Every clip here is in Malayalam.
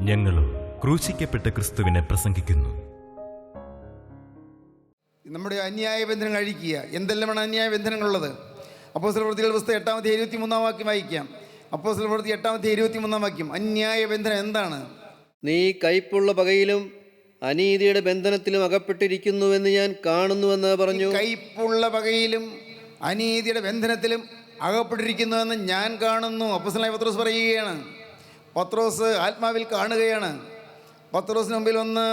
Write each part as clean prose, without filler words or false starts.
ഞങ്ങളും ക്രൂശിക്കപ്പെട്ട ക്രിസ്തുവിനെ പ്രസംഗിക്കുന്നു. നമ്മുടെ അന്യായ ബന്ധനങ്ങൾ അഴിക്കുക. എന്തെല്ലാമാണ് അന്യായ ബന്ധനങ്ങളുള്ളത്? അപ്പോസ്തലപ്രവൃത്തികളുടെ പുസ്തകം 8-23 വാക്യം വായിക്കാം. അപ്പോസ്തലപ്രവൃത്തി 8-23 വാക്യം. അന്യായ ബന്ധനം എന്താണ്? നീ കയ്പുള്ള പകയിലും അനീതിയുടെ ബന്ധനത്തിലും അകപ്പെട്ടിരിക്കുന്നുവെന്ന് ഞാൻ കാണുന്നുവെന്ന് പറഞ്ഞു. കയ്പുള്ള പകയിലും അനീതിയുടെ ബന്ധനത്തിലും അകപ്പെട്ടിരിക്കുന്നുവെന്ന് ഞാൻ കാണുന്നു. അപ്പോസ്തലനായ പത്രോസ് പറയുകയാണ്. പത്രോസ് ആത്മാവിൽ കാണുകയാണ്. പത്രോസിന് മുമ്പിൽ വന്ന്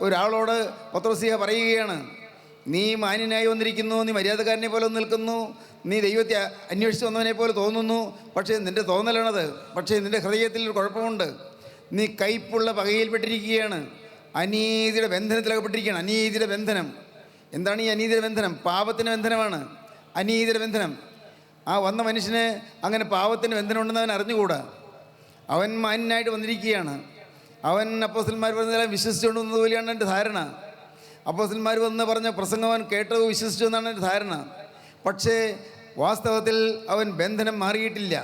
ഒരാളോട് പത്രോസിയ പറയുകയാണ്, നീ മാന്യനായി വന്നിരിക്കുന്നു, നീ മര്യാദക്കാരനെ പോലെ നിൽക്കുന്നു, നീ ദൈവത്തെ അന്വേഷിച്ച് വന്നവനെ പോലെ തോന്നുന്നു, പക്ഷേ നിൻ്റെ തോന്നലാണത്. പക്ഷേ നിൻ്റെ ഹൃദയത്തിൽ ഒരു കുഴപ്പമുണ്ട്. നീ കയ്പുള്ള പകയിൽപ്പെട്ടിരിക്കുകയാണ്, അനീതിയുടെ ബന്ധനത്തിലകപ്പെട്ടിരിക്കുകയാണ്. അനീതിയുടെ ബന്ധനം എന്താണ്? ഈ അനീതിയുടെ ബന്ധനം പാപത്തിൻ്റെ ബന്ധനമാണ്. അനീതിയുടെ ബന്ധനം. ആ വന്ന മനുഷ്യന് അങ്ങനെ പാപത്തിൻ്റെ ബന്ധനം ഉണ്ടെന്ന് അവൻ അറിഞ്ഞുകൂടാ. അവൻ മാന്യനായിട്ട് വന്നിരിക്കുകയാണ്. അവൻ അപ്പോസ്തലന്മാർ പറഞ്ഞതെല്ലാം വിശ്വസിച്ചുകൊണ്ട് വന്നതുപോലെയാണ് എൻ്റെ ധാരണ. അപ്പോസ്തലന്മാർ വന്ന് പറഞ്ഞ പ്രസംഗം അവൻ കേട്ടത് വിശ്വസിച്ചു എന്നാണ് എൻ്റെ ധാരണ. പക്ഷേ വാസ്തവത്തിൽ അവൻ ബന്ധനം മാറിയിട്ടില്ല.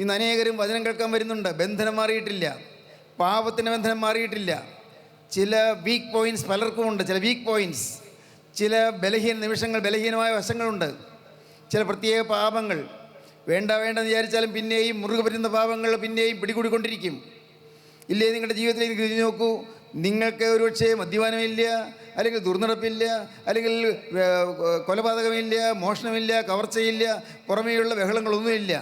ഇന്ന് അനേകരും വചനം കേൾക്കാൻ വരുന്നുണ്ട്, ബന്ധനം മാറിയിട്ടില്ല, പാപത്തിൻ്റെ ബന്ധനം മാറിയിട്ടില്ല. ചില വീക്ക് പോയിൻറ്റ്സ് പലർക്കുമുണ്ട്, ചില വീക്ക് പോയിൻറ്റ്സ്, ചില ബലഹീന നിമിഷങ്ങൾ, ബലഹീനമായ വശങ്ങളുണ്ട്. ചില പ്രത്യേക പാപങ്ങൾ വേണ്ടെന്ന് വിചാരിച്ചാലും പിന്നെയും മുറുകെ പറ്റുന്ന പാപങ്ങൾ പിന്നെയും പിടികൂടിക്കൊണ്ടിരിക്കും. ഇല്ലേ? നിങ്ങളുടെ ജീവിതത്തിലേക്ക് തിരിഞ്ഞു നോക്കൂ. നിങ്ങൾക്ക് ഒരുപക്ഷെ മദ്യപാനമില്ല, അല്ലെങ്കിൽ ദുർനടപ്പില്ല, അല്ലെങ്കിൽ കൊലപാതകമില്ല, മോഷണമില്ല, കവർച്ചയില്ല, പുറമേയുള്ള ബഹളങ്ങളൊന്നുമില്ല.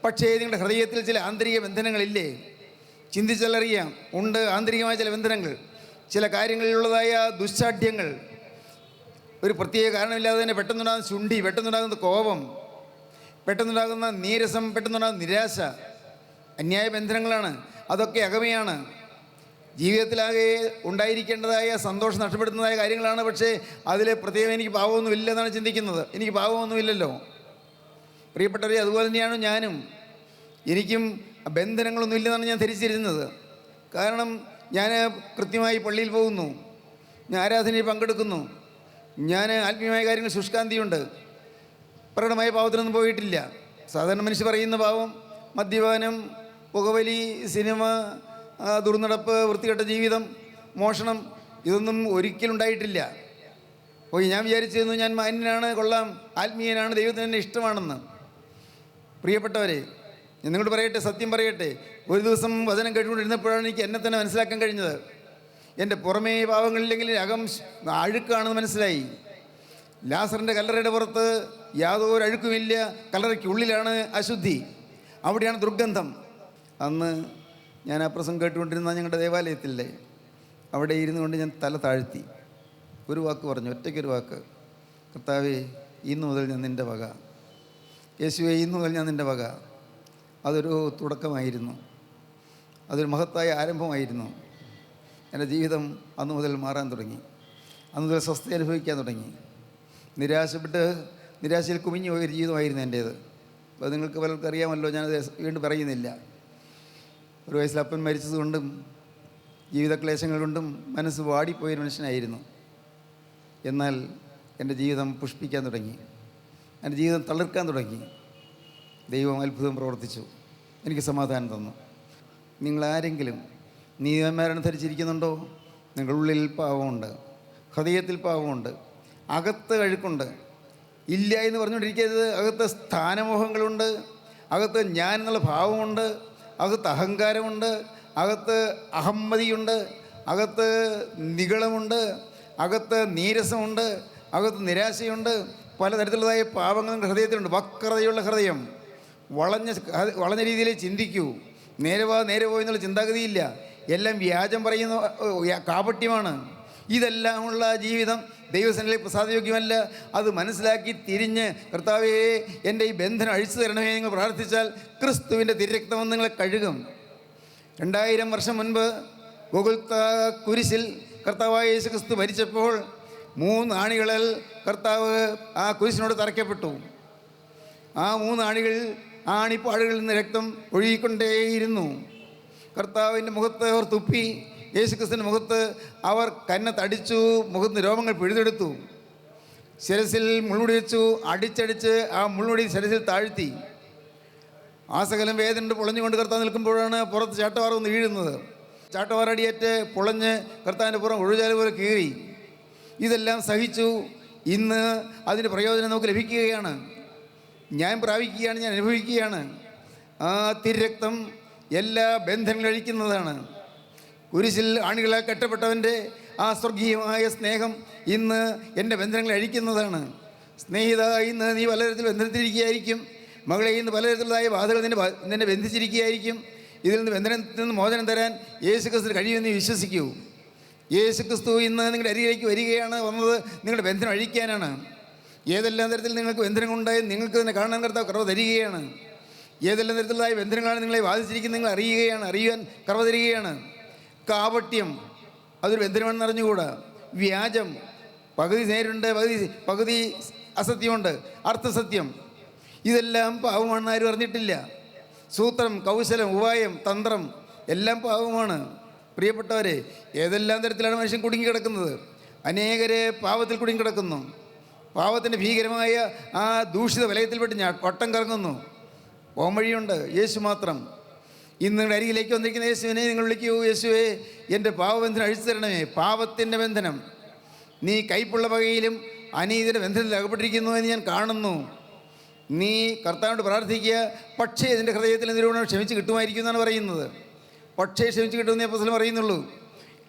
പക്ഷേ നിങ്ങളുടെ ഹൃദയത്തിൽ ചില ആന്തരിക ബന്ധനങ്ങളില്ലേ? ചിന്തിച്ചാലറിയാം. ഉണ്ട് ആന്തരികമായ ചില ബന്ധനങ്ങൾ, ചില കാര്യങ്ങളിലുള്ളതായ ദുശ്ശാഠ്യങ്ങൾ. ഒരു പ്രത്യേക കാരണമില്ലാതെ തന്നെ പെട്ടെന്നുണ്ടാകുന്ന ശുണ്ഠി, പെട്ടെന്നുണ്ടാകുന്ന കോപം, പെട്ടെന്നുണ്ടാകുന്ന നീരസം, പെട്ടെന്നുണ്ടാകുന്ന നിരാശ, അന്യായ ബന്ധനങ്ങളാണ്. അതൊക്കെ അകമയാണ്. ജീവിതത്തിലാകെ ഉണ്ടായിരിക്കേണ്ടതായ സന്തോഷം നഷ്ടപ്പെടുന്നതായ കാര്യങ്ങളാണ്. പക്ഷേ അതിൽ പ്രത്യേകം എനിക്ക് പാവമൊന്നുമില്ലെന്നാണ് ചിന്തിക്കുന്നത്. എനിക്ക് പാവമൊന്നുമില്ലല്ലോ. പ്രിയപ്പെട്ടവരെ, അതുപോലെ തന്നെയാണ് ഞാനും. എനിക്കും ബന്ധനങ്ങളൊന്നും ഇല്ലെന്നാണ് ഞാൻ ധരിച്ചിരുന്നത്. കാരണം ഞാൻ കൃത്യമായി പള്ളിയിൽ പോകുന്നു, ഞാൻ ആരാധനയിൽ പങ്കെടുക്കുന്നു, ഞാൻ ആത്മീയമായ കാര്യങ്ങൾ ശുഷ്കാന്തിയുണ്ട്. പ്രകടമായ പാവത്തിനൊന്നും പോയിട്ടില്ല. സാധാരണ മനുഷ്യർ പറയുന്ന പാവം മദ്യപാനം, പുകവലി, സിനിമ, ദുർനടപ്പ്, വൃത്തികെട്ട ജീവിതം, മോഷണം, ഇതൊന്നും ഒരിക്കലും ഉണ്ടായിട്ടില്ല. അപ്പോൾ ഞാൻ വിചാരിച്ചിരുന്നു ഞാൻ മാന്യനാണ്, കൊള്ളാം, ആത്മീയനാണ്, ദൈവത്തിന് എന്നെ ഇഷ്ടമാണെന്ന്. പ്രിയപ്പെട്ടവരെ, ഞാൻ നിങ്ങളോട് പറയട്ടെ, സത്യം പറയട്ടെ, ഒരു ദിവസം വചനം കേട്ടുകൊണ്ടിരുന്നപ്പോഴാണ് എനിക്ക് എന്നെ തന്നെ മനസ്സിലാക്കാൻ കഴിഞ്ഞത്. എൻ്റെ പുറമേ പാവങ്ങളില്ലെങ്കിൽ അകം അഴുക്കാണെന്ന് മനസ്സിലായി. ലാസറിൻ്റെ കല്ലറയുടെ പുറത്ത് യാതൊരു അഴുക്കുമില്ല, കല്ലറയ്ക്കുള്ളിലാണ് അശുദ്ധി, അവിടെയാണ് ദുർഗന്ധം. അന്ന് ഞാൻ ആ പ്രസംഗം കേട്ടുകൊണ്ടിരുന്ന ഞങ്ങളുടെ ദേവാലയത്തിലെ അവിടെ ഇരുന്നു കൊണ്ട് ഞാൻ തല താഴ്ത്തി ഒരു വാക്ക് പറഞ്ഞു, ഒറ്റയ്ക്കൊരു വാക്ക്, കർത്താവേ, ഇന്നു മുതൽ ഞാൻ നിൻ്റെ വക. യേശുവേ, ഇന്നു മുതൽ ഞാൻ നിൻ്റെ വക. അതൊരു തുടക്കമായിരുന്നു, അതൊരു മഹത്തായ ആരംഭമായിരുന്നു. എൻ്റെ ജീവിതം അന്നു മുതൽ മാറാൻ തുടങ്ങി. അന്നു മുതൽ സ്വസ്ഥത അനുഭവിക്കാൻ തുടങ്ങി. നിരാശയിൽ കുമിഞ്ഞു പോയൊരു ജീവിതമായിരുന്നു എൻ്റേത്. അപ്പോൾ നിങ്ങൾക്ക് പലർക്കും അറിയാമല്ലോ, ഞാനത് വീണ്ടും പറയുന്നില്ല. ഒരു വയസ്സിൽ അപ്പൻ മരിച്ചതുകൊണ്ടും ജീവിതക്ലേശങ്ങൾ കൊണ്ടും മനസ്സ് വാടിപ്പോയൊരു മനുഷ്യനായിരുന്നു. എന്നാൽ എൻ്റെ ജീവിതം പുഷ്പിക്കാൻ തുടങ്ങി, എൻ്റെ ജീവിതം തളിർക്കാൻ തുടങ്ങി. ദൈവം അത്ഭുതം പ്രവർത്തിച്ചു, എനിക്ക് സമാധാനം തന്നു. നിങ്ങളാരെങ്കിലും നീതിമാന്മാരാണ് ധരിച്ചിരിക്കുന്നുണ്ടോ? നിങ്ങളുടെ ഉള്ളിൽ പാവമുണ്ട്, ഹൃദയത്തിൽ പാവമുണ്ട്, അകത്ത് അഴുക്കുണ്ട്. ഇല്ല എന്ന് പറഞ്ഞുകൊണ്ടിരിക്കരുത്. അകത്ത് സ്ഥാനമോഹങ്ങളുണ്ട്, അകത്ത് ഞാൻ എന്നുള്ള ഭാവമുണ്ട്, അകത്ത് അഹങ്കാരമുണ്ട്, അകത്ത് അഹമ്മതിയുണ്ട്, അകത്ത് നിഗളമുണ്ട്, അകത്ത് നീരസമുണ്ട്, അകത്ത് നിരാശയുണ്ട്. പലതരത്തിലുള്ളതായ പാപങ്ങൾ ഹൃദയത്തിലുണ്ട്. വക്രതയുള്ള ഹൃദയം, വളഞ്ഞ രീതിയിൽ ചിന്തിക്കൂ. നേരെ പോ എന്നുള്ള ചിന്താഗതിയില്ല. എല്ലാം വ്യാജം പറയുന്ന കാപട്യമാണ്. ഇതെല്ലാമുള്ള ജീവിതം ദൈവസന്നിധിയിൽ പ്രസാദയോഗ്യമല്ല. അത് മനസ്സിലാക്കി തിരിഞ്ഞ്, കർത്താവേ, എൻ്റെ ഈ ബന്ധനം അഴിച്ചു തരണമേ നിങ്ങൾ പ്രാർത്ഥിച്ചാൽ ക്രിസ്തുവിൻ്റെ തിരുരക്തം നിങ്ങളെ കഴുകും. 2000 വർഷം മുൻപ് ഗോകുൽത്താ കുരിശിൽ കർത്താവായ യേശു ക്രിസ്തു മരിച്ചപ്പോൾ 3 ആണികളിൽ കർത്താവ് ആ കുരിശിനോട് തറയ്ക്കപ്പെട്ടു. ആ 3 ആണികൾ, ആ ആണിപ്പാടുകളിൽ നിന്ന് രക്തം ഒഴുകിക്കൊണ്ടേയിരുന്നു. കർത്താവിൻ്റെ മുഖത്ത് അവർ തുപ്പി. യേശുക്രിസ്തുവിൻ്റെ മുഖത്ത് അവർ കന്നത്തടിച്ചു, മുഖത്ത് രോമങ്ങൾ പിഴുതെടുത്തു. ശിരസിൽ മുൾമുടി വെച്ചു, അടിച്ചടിച്ച് ആ മുൾമുടി ശിരസിൽ താഴ്ത്തി. ആ സകലം വേദന പൊളഞ്ഞുകൊണ്ട് കർത്താവ് നിൽക്കുമ്പോഴാണ് പുറത്ത് ചാട്ടവാറൊന്ന് വീഴുന്നത്. ചാട്ടവാറടിയേറ്റ് പൊളഞ്ഞ് കർത്താവിൻ്റെ പുറം ഒഴുചാല് പോലെ കീറി. ഇതെല്ലാം സഹിച്ചു. ഇന്ന് അതിൻ്റെ പ്രയോജനം നമുക്ക് ലഭിക്കുകയാണ്. ഞാൻ പ്രാപിക്കുകയാണ്, ഞാൻ അനുഭവിക്കുകയാണ്. ആ തിരുരക്തം എല്ലാ ബന്ധങ്ങളും അഴിക്കുന്നതാണ്. കുരിശിൽ ആണികളാൽ കെട്ടപ്പെട്ടവൻ്റെ ആ സ്വർഗീയമായ സ്നേഹം ഇന്ന് എൻ്റെ ബന്ധനങ്ങളെ അഴിക്കുന്നതാണ്. സ്നേഹിത, ഇന്ന് നീ പലതരത്തിൽ ബന്ധനത്തിരിക്കുകയായിരിക്കും. മകളെ, ഇന്ന് പലതരത്തിലുള്ളതായ ബാധകൾ നിന്നെ ബന്ധിച്ചിരിക്കുകയായിരിക്കും. ഇതിൽ നിന്ന് ബന്ധനത്തിൽ നിന്ന് മോചനം തരാൻ യേശുക്രിസ്തു കഴിയുമെന്ന് വിശ്വസിക്കൂ. യേശുക്രിസ്തു ഇന്ന് നിങ്ങളുടെ അരികിലേക്ക് വരികയാണ്. വന്നത് നിങ്ങളുടെ ബന്ധനം അഴിക്കാനാണ്. ഏതെല്ലാം തരത്തിൽ നിങ്ങൾക്ക് ബന്ധനങ്ങളുണ്ടായി നിങ്ങൾക്ക് തന്നെ കാണാൻ കർത്താവ് കർവ തരികയാണ്. ഏതെല്ലാം തരത്തിലുള്ളതായ ബന്ധനങ്ങളാണ് നിങ്ങളെ ബാധിച്ചിരിക്കുന്നത് നിങ്ങൾ അറിയാൻ കർവ തരികയാണ്. കാപട്യം അതൊരു ബന്ധനമാണെന്ന് അറിഞ്ഞുകൂടാ. വ്യാജം പകുതി നേരുണ്ട്, പകുതി അസത്യമുണ്ട്, അർത്ഥസത്യം. ഇതെല്ലാം പാവമാണെന്ന് ആരും അറിഞ്ഞിട്ടില്ല. സൂത്രം, കൗശലം, ഉപായം, തന്ത്രം എല്ലാം പാവമാണ്. പ്രിയപ്പെട്ടവരെ, ഏതെല്ലാം തരത്തിലാണ് മനുഷ്യൻ കുടുങ്ങിക്കിടക്കുന്നത്. അനേകരെ പാവത്തിൽ കുടുങ്ങിക്കിടക്കുന്നു. പാവത്തിൻ്റെ ഭീകരമായ ആ ദൂഷിത വലയത്തിൽപ്പെട്ട് വട്ടം കറങ്ങുന്നു. പോംവഴിയുണ്ട്, യേശു മാത്രം. ഇന്ന് നിങ്ങളുടെ അരികിലേക്ക് വന്നിരിക്കുന്ന യേശുവിനെ നിങ്ങൾ വിളിക്കൂ. യേശുവേ, എൻ്റെ പാവബന്ധനം അഴിച്ചു തരണമേ. പാവത്തിൻ്റെ ബന്ധനം, നീ കൈപ്പുള്ള വകയിലും അനീതിയുടെ ബന്ധനത്തിൽ അകപ്പെട്ടിരിക്കുന്നു എന്ന് ഞാൻ കാണുന്നു. നീ കർത്താവിനോട് പ്രാർത്ഥിക്കുക. പക്ഷേ നിൻ്റെ ഹൃദയത്തിൽ നിരൂപണം ക്ഷമിച്ച് കിട്ടുമായിരിക്കും എന്നാണ് പറയുന്നത്. പക്ഷേ ക്ഷമിച്ച് കിട്ടുമെന്ന് അപ്പോസ്തലൻ പറയുന്നുള്ളൂ.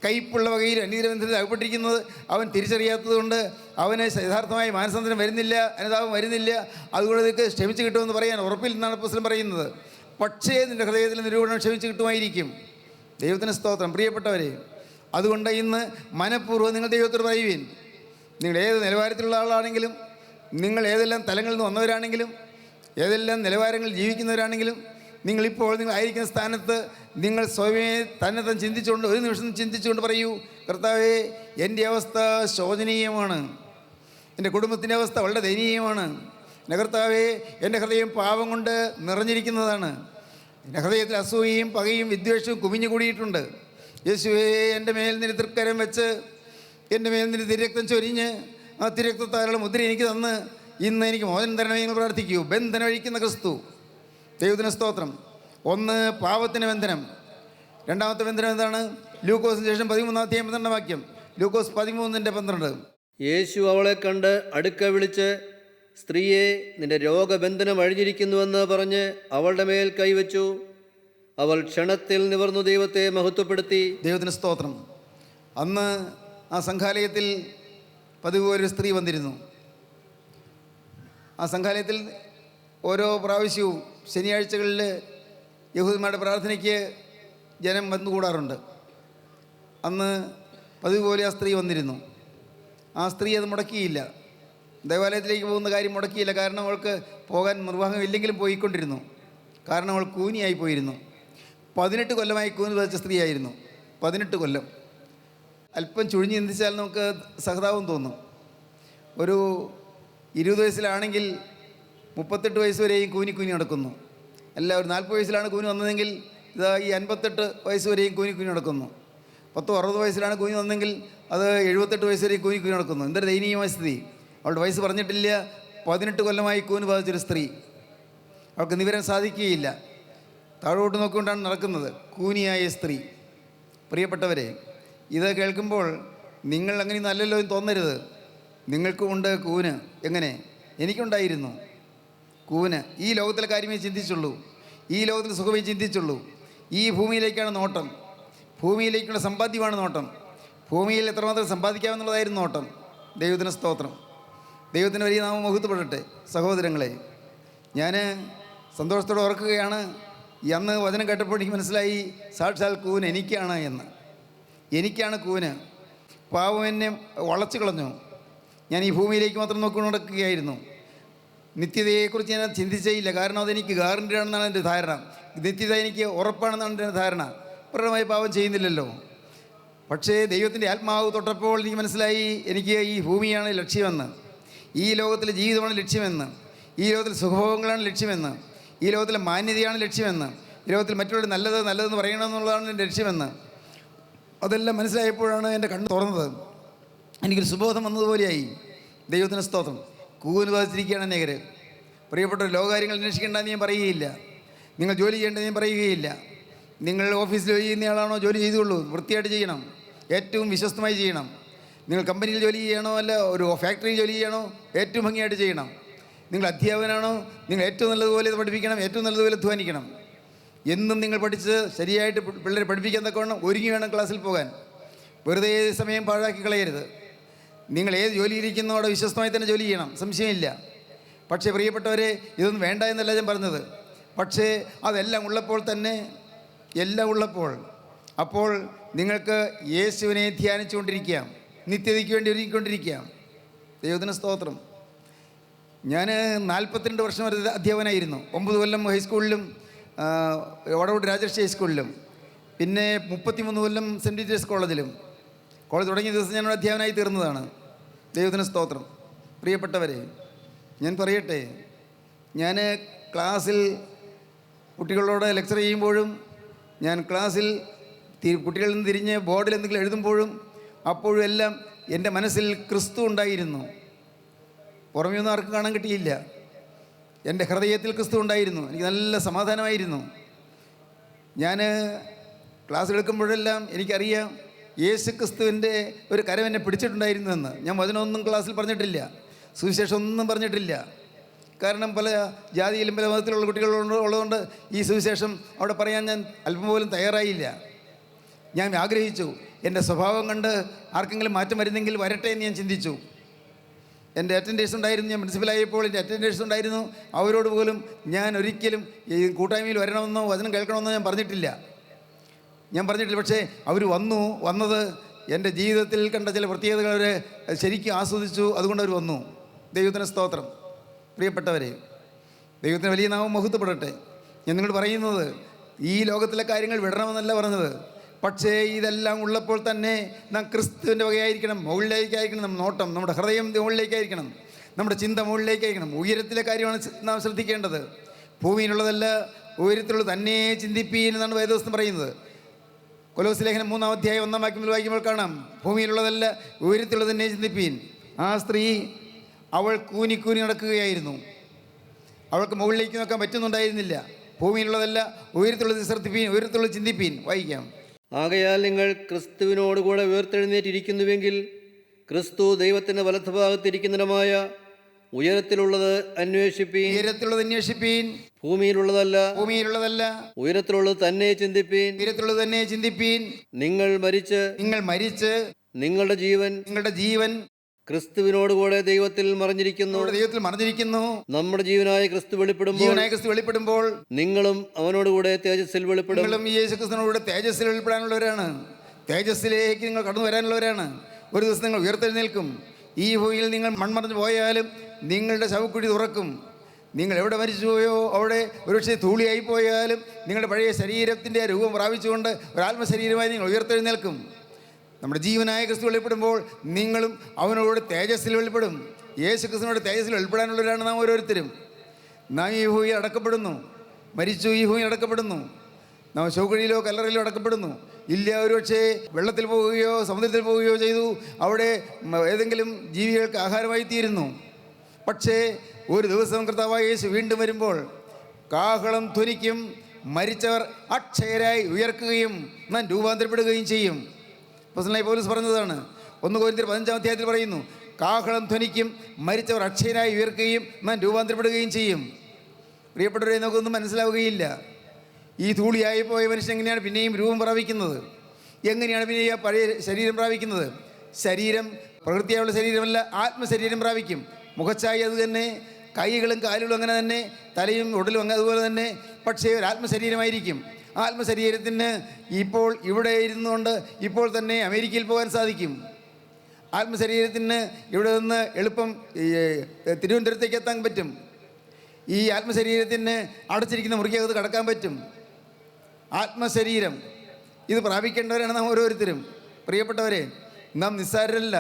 കൈപ്പുള്ള വകയിൽ അനീതിയുടെ ബന്ധത്തിൽ അകപ്പെട്ടിരിക്കുന്നത് അവൻ തിരിച്ചറിയാത്തതുകൊണ്ട് അവന് യഥാർത്ഥമായ മാനസാന്തരം വരുന്നില്ല, അനുതാപം വരുന്നില്ല. അതുകൊണ്ട് നിനക്ക് ക്ഷമിച്ച് കിട്ടുമെന്ന് പറയാൻ ഉറപ്പിൽ നിന്നാണ് അപ്പോസ്തലൻ പറയുന്നത്. പക്ഷേ നിൻ്റെ ഹൃദയത്തിൽ നിരൂപണം ക്ഷമിച്ച് കിട്ടുമായിരിക്കും. ദൈവത്തിന് സ്തോത്രം. പ്രിയപ്പെട്ടവരെ, അതുകൊണ്ട് ഇന്ന് മനഃപൂർവ്വം നിങ്ങൾ ദൈവത്തോട് പറയുവീൻ. നിങ്ങൾ ഏത് നിലവാരത്തിലുള്ള ആളാണെങ്കിലും, നിങ്ങൾ ഏതെല്ലാം തലങ്ങളിൽ നിന്ന് വന്നവരാണെങ്കിലും, ഏതെല്ലാം നിലവാരങ്ങളിൽ ജീവിക്കുന്നവരാണെങ്കിലും, നിങ്ങളിപ്പോൾ നിങ്ങളായിരിക്കുന്ന സ്ഥാനത്ത് നിങ്ങൾ സ്വയമേ തന്നെ ചിന്തിച്ചുകൊണ്ട് ഒരു നിമിഷം ചിന്തിച്ചുകൊണ്ട് പറയൂ, കർത്താവേ, എൻ്റെ അവസ്ഥ ശോചനീയമാണ്, എൻ്റെ കുടുംബത്തിൻ്റെ അവസ്ഥ വളരെ ദയനീയമാണ്. എൻ്റെ കർത്താവേ, എൻ്റെ ഹൃദയം പാപം കൊണ്ട് നിറഞ്ഞിരിക്കുന്നതാണ്. എൻ്റെ ഹൃദയത്തിൽ അസൂയയും പകയും വിദ്വേഷവും കുമിഞ്ഞു കൂടിയിട്ടുണ്ട്. യേശുവേ, എൻ്റെ മേൽ നിന്റെ തൃക്കരം വെച്ച് എൻ്റെ മേൽ നിന്റെ തിരക്തം ചൊരിഞ്ഞ് ആ തിരക്തത്താലുള്ള മുദ്ര എനിക്ക് തന്ന് ഇന്ന് എനിക്ക് മോചനം തരണമേ എന്ന് പ്രാർത്ഥിക്കൂ. ബന്ധനം അഴിക്കുന്ന ക്രിസ്തു. ദൈവത്തിന് സ്തോത്രം. ഒന്ന്, പാപത്തിന് ബന്ധനം. രണ്ടാമത്തെ ബന്ധനം എന്താണ്? ലൂക്കോസിന് ശേഷം 13-ാം വാക്യം. ലൂക്കോസ് 13:12. യേശു അവളെ കണ്ട് അടുക്ക വിളിച്ച്, സ്ത്രീയെ, നിന്റെ രോഗബന്ധനം അഴിഞ്ഞിരിക്കുന്നുവെന്ന് പറഞ്ഞ് അവളുടെ മേൽ കൈവച്ചു. അവൾ ക്ഷണത്തിൽ നിവർന്നു ദൈവത്തെ മഹത്വപ്പെടുത്തി. ദൈവത്തിന് സ്തോത്രം. അന്ന് ആ സംഘാലയത്തിൽ പതിവ് ഒരു സ്ത്രീ വന്നിരുന്നു. ആ സംഘാലയത്തിൽ ഓരോ പ്രാവശ്യവും ശനിയാഴ്ചകളിൽ യഹൂദന്മാരുടെ പ്രാർത്ഥനയ്ക്ക് ജനം വന്നുകൂടാറുണ്ട്. അന്ന് പതിവ് പോലെ ആ സ്ത്രീ വന്നിരുന്നു. ആ സ്ത്രീ അത് മുടക്കിയില്ല. ദേവാലയത്തിലേക്ക് പോകുന്ന കാര്യം മുടക്കിയില്ല. കാരണം അവൾക്ക് പോകാൻ നിർവാഹമില്ലെങ്കിലും പോയിക്കൊണ്ടിരുന്നു. കാരണം അവൾ കൂനിയായി പോയിരുന്നു. 18 കൊല്ലമായി കൂനി വധിച്ച സ്ത്രീയായിരുന്നു. 18 കൊല്ലം. അല്പം ചുഴിഞ്ഞ് ചിന്തിച്ചാൽ നമുക്ക് സഹതാപം തോന്നും. ഒരു 20 വയസ്സിലാണെങ്കിൽ 38 വയസ്സ് വരെയും കൂനി നടക്കുന്നു. അല്ല, ഒരു 40 വയസ്സിലാണ് കൂനി വന്നതെങ്കിൽ ഇതാ ഈ 58 വയസ്സ് വരെയും കൂനി നടക്കുന്നു. 60 വയസ്സിലാണ് കൂനി വന്നതെങ്കിൽ അത് 78 വയസ്സ് വരെയും കൂനി നടക്കുന്നു. എന്തൊരു ദയനീയമായ സ്ഥിതി. അവളുടെ വയസ്സ് പറഞ്ഞിട്ടില്ല. 18 കൊല്ലമായി കൂനി ബാധിച്ചൊരു സ്ത്രീ. അവൾക്ക് നിവരാൻ സാധിക്കുകയില്ല. താഴോട്ട് നോക്കിക്കൊണ്ടാണ് നടക്കുന്നത്. കൂനിയായ സ്ത്രീ. പ്രിയപ്പെട്ടവരെ, ഇത് കേൾക്കുമ്പോൾ നിങ്ങൾ അങ്ങനെയൊന്നും അല്ലല്ലോ എന്ന് തോന്നരുത്. നിങ്ങൾക്കുമുണ്ട് കൂന്. എങ്ങനെ? എനിക്കുണ്ടായിരുന്നു കൂന്. ഈ ലോകത്തിലെ കാര്യമേ ചിന്തിച്ചുള്ളൂ. ഈ ലോകത്തിൽ സുഖമേ ചിന്തിച്ചുള്ളൂ. ഈ ഭൂമിയിലേക്കാണ് നോട്ടം. ഭൂമിയിലേക്കുള്ള സമ്പാദ്യമാണ് നോട്ടം. ഭൂമിയിൽ എത്രമാത്രം സമ്പാദിക്കാമെന്നുള്ളതായിരുന്നു നോട്ടം. ദൈവത്തിന് സ്തോത്രം. ദൈവത്തിന് വലിയ നാമം മഹത്വപ്പെടട്ടെ. സഹോദരങ്ങളെ, ഞാൻ സന്തോഷത്തോടെ ഓർക്കുകയാണ്, അന്ന് വചനം കേട്ടപ്പോൾ എനിക്ക് മനസ്സിലായി, സാക്ഷാൽ കൂന് എനിക്കാണ് എന്ന്. എനിക്കാണ് കൂന്. പാവം എന്നെ വളച്ചു കളഞ്ഞു. ഞാൻ ഈ ഭൂമിയിലേക്ക് മാത്രം നോക്കി നടക്കുകയായിരുന്നു. നിത്യതയെക്കുറിച്ച് ഞാൻ ചിന്തിച്ചേയില്ല. കാരണം അതെനിക്ക് ഗ്യാരണ്ടിയാണെന്നാണ് എൻ്റെ ധാരണ. നിത്യത എനിക്ക് ഉറപ്പാണെന്നാണ് എൻ്റെ ധാരണ. പ്രകടമായി പാവം ചെയ്യുന്നില്ലല്ലോ. പക്ഷേ ദൈവത്തിൻ്റെ ആത്മാവ് തൊട്ടപ്പോൾ എനിക്ക് മനസ്സിലായി, എനിക്ക് ഈ ഭൂമിയാണ് ലക്ഷ്യമെന്ന്, ഈ ലോകത്തിലെ ജീവിതമാണ് ലക്ഷ്യമെന്ന്, ഈ ലോകത്തിലെ സുഖഭോഗങ്ങളാണ് ലക്ഷ്യമെന്ന്, ഈ ലോകത്തിലെ മാന്യതയാണ് ലക്ഷ്യമെന്ന്, ഈ ലോകത്തിൽ മറ്റുള്ളവർ നല്ലതെന്ന് പറയണമെന്നുള്ളതാണ് എൻ്റെ ലക്ഷ്യമെന്ന്. അതെല്ലാം മനസ്സിലായപ്പോഴാണ് എൻ്റെ കണ്ണ് തുറന്നത്. എനിക്കൊരു സുബോധം വന്നതുപോലെയായി. ദൈവത്തിന് സ്തോത്രം. കൂന് ബാധിച്ചിരിക്കുകയാണ് അനേകർ. പ്രിയപ്പെട്ട ലോകകാര്യങ്ങൾ അന്വേഷിക്കേണ്ടെന്ന് ഞാൻ പറയുകയില്ല. നിങ്ങൾ ജോലി ചെയ്യേണ്ടത് ഞാൻ പറയുകയില്ല. നിങ്ങൾ ഓഫീസിൽ ജോലി ചെയ്യുന്നയാളാണോ, ജോലി ചെയ്തുകൊള്ളൂ, വൃത്തിയായിട്ട് ചെയ്യണം, ഏറ്റവും വിശ്വസ്തമായി ചെയ്യണം. നിങ്ങൾ കമ്പനിയിൽ ജോലി ചെയ്യണോ, അല്ല ഒരു ഫാക്ടറിയിൽ ജോലി ചെയ്യണോ, ഏറ്റവും ഭംഗിയായിട്ട് ചെയ്യണം. നിങ്ങൾ അധ്യാപകനാണോ, നിങ്ങൾ ഏറ്റവും നല്ലതുപോലെ പഠിപ്പിക്കണം, ഏറ്റവും നല്ലതുപോലെ അധ്വാനിക്കണം. എന്നും നിങ്ങൾ പഠിച്ച് ശരിയായിട്ട് പിള്ളേരെ പഠിപ്പിക്കാൻ തക്കവണ്ണം ഒരുങ്ങി വേണം ക്ലാസ്സിൽ പോകാൻ. വെറുതെ സമയം പാഴാക്കി കളയരുത്. നിങ്ങൾ ഏത് ജോലിയിരിക്കുന്നോ അവിടെ വിശ്വസ്തമായി തന്നെ ജോലി ചെയ്യണം, സംശയമില്ല. പക്ഷേ പ്രിയപ്പെട്ടവരെ, ഇതൊന്നും വേണ്ട എന്നല്ല ഞാൻ പറഞ്ഞത്. പക്ഷേ അതെല്ലാം ഉള്ളപ്പോൾ തന്നെ, എല്ലാം ഉള്ളപ്പോൾ, അപ്പോൾ നിങ്ങൾക്ക് യേശുവിനെ ധ്യാനിച്ചുകൊണ്ടിരിക്കാം, നിത്യതയ്ക്ക് വേണ്ടി ഒരുങ്ങിക്കൊണ്ടിരിക്കാം. ദൈവത്തിന് സ്തോത്രം. ഞാൻ 42 വർഷം വരെ അധ്യാപകനായിരുന്നു. 9 കൊല്ലം ഹൈസ്കൂളിലും വടവൂർ രാജർഷി ഹൈസ്കൂളിലും, പിന്നെ 33 കൊല്ലം സെൻറ്റ് പീറ്റേഴ്സ് കോളേജിലും. കോളേജ് തുടങ്ങിയ ദിവസം ഞാൻ അധ്യാപകനായി തീർന്നതാണ്. ദൈവത്തിന് സ്തോത്രം. പ്രിയപ്പെട്ടവരെ, ഞാൻ പറയട്ടെ, ഞാൻ ക്ലാസ്സിൽ കുട്ടികളോട് ലെക്ചർ ചെയ്യുമ്പോഴും, ഞാൻ ക്ലാസ്സിൽ കുട്ടികളിൽ നിന്ന് തിരിഞ്ഞ് ബോർഡിൽ എന്തെങ്കിലും എഴുതുമ്പോഴും, അപ്പോഴും എല്ലാം എൻ്റെ മനസ്സിൽ ക്രിസ്തു ഉണ്ടായിരുന്നു. പുറമേ ഒന്നും ആർക്കും കാണാൻ കിട്ടിയില്ല. എൻ്റെ ഹൃദയത്തിൽ ക്രിസ്തു ഉണ്ടായിരുന്നു. എനിക്ക് നല്ല സമാധാനമായിരുന്നു. ഞാൻ ക്ലാസ് എടുക്കുമ്പോഴെല്ലാം എനിക്കറിയാം യേശു ക്രിസ്തുവിൻ്റെ ഒരു കരം എന്നെ പിടിച്ചിട്ടുണ്ടായിരുന്നു എന്ന്. ഞാൻ വചനമൊന്നും ക്ലാസ്സിൽ പറഞ്ഞിട്ടില്ല, സുവിശേഷം ഒന്നും പറഞ്ഞിട്ടില്ല. കാരണം പല ജാതിയിലും പല മതത്തിലുള്ള കുട്ടികളുള്ളതുകൊണ്ട് ഈ സുവിശേഷം അവിടെ പറയാൻ ഞാൻ അല്പം പോലും തയ്യാറായില്ല. ഞാൻ ആഗ്രഹിച്ചു, എൻ്റെ സ്വഭാവം കണ്ട് ആർക്കെങ്കിലും മാറ്റം വരുന്നെങ്കിൽ വരട്ടെ എന്ന് ഞാൻ ചിന്തിച്ചു. എൻ്റെ അറ്റൻഡേഴ്സ് ഉണ്ടായിരുന്നു. ഞാൻ പ്രിൻസിപ്പലായപ്പോൾ എൻ്റെ അറ്റൻഡേഴ്സ് ഉണ്ടായിരുന്നു. അവരോട് പോലും ഞാൻ ഒരിക്കലും ഈ കൂട്ടായ്മയിൽ വരണമെന്നോ വചനം കേൾക്കണമെന്നോ ഞാൻ പറഞ്ഞിട്ടില്ല. പക്ഷേ അവർ വന്നത് എൻ്റെ ജീവിതത്തിൽ കണ്ട ചില പ്രത്യേകതകൾ അവർ ശരിക്കും ആസ്വദിച്ചു. അതുകൊണ്ട് അവർ വന്നു. ദൈവത്തിന് സ്തോത്രം. പ്രിയപ്പെട്ടവരെ, ദൈവത്തിന് വലിയ നാമം മഹത്വപ്പെടട്ടെ. ഞാൻ നിങ്ങളോട് പറയുന്നത് ഈ ലോകത്തിലെ കാര്യങ്ങൾ വിടണമെന്നല്ല പറഞ്ഞത്. പക്ഷേ ഇതെല്ലാം ഉള്ളപ്പോൾ തന്നെ നാം ക്രിസ്തുവിൻ്റെ വകയായിരിക്കണം. മുകളിലേക്കായിരിക്കണം നമ്മുടെ നോട്ടം, നമ്മുടെ ഹൃദയം മുകളിലേക്കായിരിക്കണം, നമ്മുടെ ചിന്ത മുകളിലേക്കായിരിക്കണം. ഉയരത്തിലെ കാര്യമാണ് നാം ശ്രദ്ധിക്കേണ്ടത്. ഭൂമിയിലുള്ളതല്ല, ഉയരത്തിലുള്ള തന്നെ ചിന്തിപ്പീൻ എന്നാണ് വേദപുസ്തകം പറയുന്നത്. കൊലോസ്യ ലേഖനം 3-ാം അധ്യായം 1-ാം വാക്യത്തിൽ വായിക്കുമ്പോൾ കാണാം, ഭൂമിയിലുള്ളതല്ല ഉയരത്തിലുള്ളത് തന്നെ ചിന്തിപ്പീൻ. ആ സ്ത്രീ അവൾ കൂനി നടക്കുകയായിരുന്നു. അവൾക്ക് മുകളിലേക്ക് നോക്കാൻ പറ്റുന്നുണ്ടായിരുന്നില്ല. ഭൂമിയിലുള്ളതല്ല ഉയരത്തിലുള്ളത് ശ്രദ്ധിപ്പീൻ, ഉയരത്തിലുള്ളത് ചിന്തിപ്പീൻ. വായിക്കാം. ആകയാൽ നിങ്ങൾ ക്രിസ്തുവിനോടുകൂടെ ഉയർത്തെഴുന്നേറ്റിരിക്കുന്നുവെങ്കിൽ ക്രിസ്തു ദൈവത്തിൻ്റെ വലത്തുഭാഗത്തിരിക്കുന്നതുമായ ഉയരത്തിലുള്ളത് അന്വേഷിപ്പീൻ. ഉയരത്തിലുള്ളത് അന്വേഷിപ്പീൻ, ഭൂമിയിലുള്ളതല്ല ഉയരത്തിലുള്ളത് തന്നെ ചിന്തിപ്പീൻ. ഉയരത്തിലുള്ളത് തന്നെ ചിന്തിപ്പീൻ. നിങ്ങൾ മരിച്ച് നിങ്ങളുടെ ജീവൻ ക്രിസ്തുവിനോടുകൂടെ ദൈവത്തിൽ മറിഞ്ഞിരിക്കുന്നു. നമ്മുടെ ജീവനായ ക്രിസ്തു വെളിപ്പെടുമ്പോൾ നിങ്ങളും അവനോടുകൂടെ തേജസ്സിൽ വെളിപ്പെടും. യേശുക്രിസ്തുവിനോടുകൂടെ തേജസ്സിൽ വെളിപ്പെടാനുള്ളവരാണ്. തേജസ്സിലേക്ക് നിങ്ങൾ കടന്നു വരാനുള്ളവരാണ്. ഒരു ദിവസം നിങ്ങൾ ഉയർത്തെഴുന്നേൽക്കും. ഈ ഭൂമിയിൽ നിങ്ങൾ മൺമറഞ്ഞു പോയാലും നിങ്ങളുടെ ശവക്കുഴി തുറക്കും. നിങ്ങൾ എവിടെ മരിച്ചുപോയോ അവിടെ ഒരുപക്ഷെ ധൂളിയായി പോയാലും നിങ്ങളുടെ പഴയ ശരീരത്തിൻ്റെ രൂപം പ്രാപിച്ചുകൊണ്ട് ഒരാത്മശരീരമായി നിങ്ങൾ ഉയർത്തെഴുന്നേൽക്കും. നമ്മുടെ ജീവനായ ക്രിസ്തു വെളിപ്പെടുമ്പോൾ നിങ്ങളും അവനോട് തേജസ്സിൽ വെളിപ്പെടും. യേശു ക്രിസ്തുവിനോട് തേജസ്സിൽ വെളിപ്പെടാനുള്ളവരാണ് നാം ഓരോരുത്തരും. നാം ഈ ഭൂമിയിൽ അടക്കപ്പെടുന്നു, മരിച്ചു ഈ ഭൂമിയിൽ അടക്കപ്പെടുന്നു. നാം ശവക്കുഴിയിലോ കല്ലറയിലോ അടക്കപ്പെടുന്നു. ഇല്ല, ഒരുപക്ഷെ വെള്ളത്തിൽ പോവുകയോ സമുദ്രത്തിൽ പോവുകയോ ചെയ്തു, അവിടെ ഏതെങ്കിലും ജീവികൾക്ക് ആഹാരമായി തീരുന്നു. പക്ഷേ ഒരു ദിവസം കർത്താവായ യേശു വീണ്ടും വരുമ്പോൾ കാഹളം ധ്വനിക്കും, മരിച്ചവർ അക്ഷയരായി ഉയർക്കുകയും നാം രൂപാന്തരപ്പെടുകയും ചെയ്യും. അപ്പോസ്തലനായ പൗലോസ് പറഞ്ഞതാണ്. 1 കൊരിന്ത്യർ 15-ാം അധ്യായത്തിൽ പറയുന്നു, കാഹളം ധ്വനിക്കും, മരിച്ചവർ അക്ഷയരായി ഉയർക്കുകയും നാം രൂപാന്തരപ്പെടുകയും ചെയ്യും. പ്രിയപ്പെട്ടവരെ, നമുക്കൊന്നും മനസ്സിലാവുകയില്ല. ഈ ധൂളിയായി പോയ മനുഷ്യൻ എങ്ങനെയാണ് പിന്നെയും രൂപം പ്രാപിക്കുന്നത്? എങ്ങനെയാണ് പിന്നെ ഈ പഴയ ശരീരം പ്രാപിക്കുന്നത്? ശരീരം പ്രകൃതിയായുള്ള ശരീരമല്ല, ആത്മശരീരം പ്രാപിക്കും. മുഖച്ചായി അത് തന്നെ, കൈകളും കാലുകളും അങ്ങനെ തന്നെ, തലയും ഉടലും അങ്ങനെ അതുപോലെ തന്നെ. പക്ഷേ ഒരു ആത്മശരീരമായിരിക്കും. ആത്മശരീരത്തിന് ഇപ്പോൾ ഇവിടെ ഇരുന്നുകൊണ്ട് ഇപ്പോൾ തന്നെ അമേരിക്കയിൽ പോകാൻ സാധിക്കും. ആത്മശരീരത്തിന് ഇവിടെ നിന്ന് എളുപ്പം തിരുവനന്തപുരത്തേക്ക് എത്താൻ പറ്റും. ഈ ആത്മശരീരത്തിന് അടച്ചിരിക്കുന്ന മുറിക്കകത്ത് കടക്കാൻ പറ്റും. ആത്മശരീരം ഇത് പ്രാപിക്കേണ്ടവരാണ് നാം ഓരോരുത്തരും. പ്രിയപ്പെട്ടവരെ, നാം നിസ്സാരരല്ല.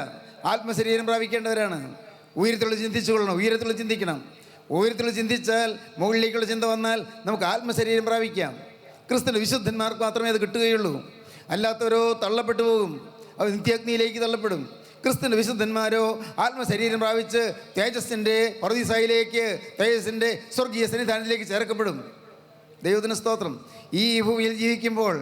ആത്മശരീരം പ്രാപിക്കേണ്ടവരാണ്. ഉയരത്തിലുള്ള ചിന്തിച്ചുകൊള്ളണം, ഉയരത്തിലുള്ള ചിന്തിക്കണം. ഉയരത്തിലുള്ള ചിന്തിച്ചാൽ മുകളിലേക്കുള്ള ചിന്ത വന്നാൽ നമുക്ക് ആത്മശരീരം പ്രാപിക്കാം. ക്രിസ്തുവിൻ്റെ വിശുദ്ധന്മാർക്ക് മാത്രമേ അത് കിട്ടുകയുള്ളൂ. അല്ലാത്തവരോ തള്ളപ്പെട്ടു പോകും, അവർ നിത്യാഗ്നിയിലേക്ക് തള്ളപ്പെടും. ക്രിസ്തുവിൻ്റെ വിശുദ്ധന്മാരോ ആത്മശരീരം പ്രാപിച്ച് തേജസ്സിൻ്റെ പറുദീസായിലേക്ക്, തേജസ്സിൻ്റെ സ്വർഗീയ സന്നിധാനത്തിലേക്ക് ചേർക്കപ്പെടും. ദൈവത്തിന് സ്തോത്രം. ഈ ഭൂമിയിൽ ജീവിക്കുമ്പോൾ,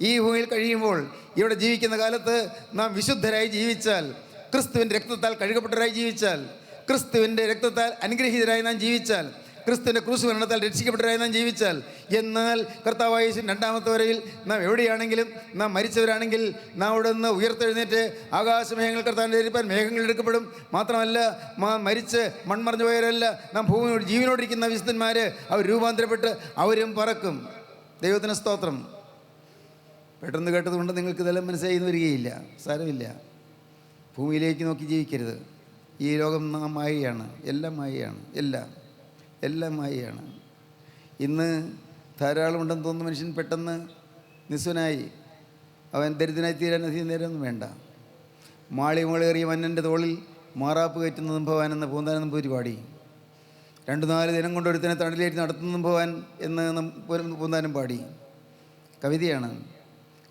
ഈ ഭൂമിയിൽ കഴിയുമ്പോൾ, ഇവിടെ ജീവിക്കുന്ന കാലത്ത് നാം വിശുദ്ധരായി ജീവിച്ചാൽ, ക്രിസ്തുവിൻ്റെ രക്തത്താൽ കഴുകപ്പെട്ടവരായി ജീവിച്ചാൽ, ക്രിസ്തുവിൻ്റെ രക്തത്താൽ അനുഗ്രഹീതരായി നാം ജീവിച്ചാൽ, ക്രിസ്തുവിൻ്റെ ക്രൂശ് മരണത്താൽ രക്ഷിക്കപ്പെട്ടവരായി നാം ജീവിച്ചാൽ, എന്നാൽ കർത്താവായ യേശുവിൻ്റെ രണ്ടാമത്തെ വരവിൽ നാം എവിടെയാണെങ്കിലും, നാം മരിച്ചവരാണെങ്കിൽ നാം അവിടെ നിന്ന് ഉയർത്തെഴുന്നേറ്റ് ആകാശമേഘങ്ങൾ കർത്താവിൻ്റെ ധരിപ്പാൻ മേഘങ്ങൾ എടുക്കപ്പെടും. മാത്രമല്ല, മരിച്ച് മൺമറഞ്ഞു പോയവരല്ല, നാം ഭൂമിയോട് ജീവനോടിരിക്കുന്ന വിശുദ്ധന്മാർ അവർ രൂപാന്തരപ്പെട്ട് അവരും പറക്കും. ദൈവത്തിന് സ്തോത്രം. പെട്ടെന്ന് കേട്ടതുകൊണ്ട് നിങ്ങൾക്ക് ഇതെല്ലാം മനസ്സിലായി വരികയില്ല. സാരമില്ല. ഭൂമിയിലേക്ക് നോക്കി ജീവിക്കരുത്. ഈ ലോകം നാം മായയാണ്, എല്ലാം മായയാണ്, എല്ലാം മായയാണ്. ഇന്ന് ധാരാളം ഉണ്ടെന്ന് തോന്നുന്ന മനുഷ്യൻ പെട്ടെന്ന് നിസ്വനായി അവൻ ദരിദ്രനായി തീരാൻ അധികം നേരമൊന്നും വേണ്ട. മോളേറിയ മന്നൻ്റെ തോളിൽ മാറാപ്പ് കയറ്റുന്നതും ഭവാൻ എന്ന പൂന്താനം പൂരി പാടി. 2-4 ദിനം കൊണ്ട് ഒരുത്തനെ തണലേറ്റ് നടത്തുന്നതും ഭവാൻ എന്ന് പൂന്താനം പാടി. കവിതയാണ്.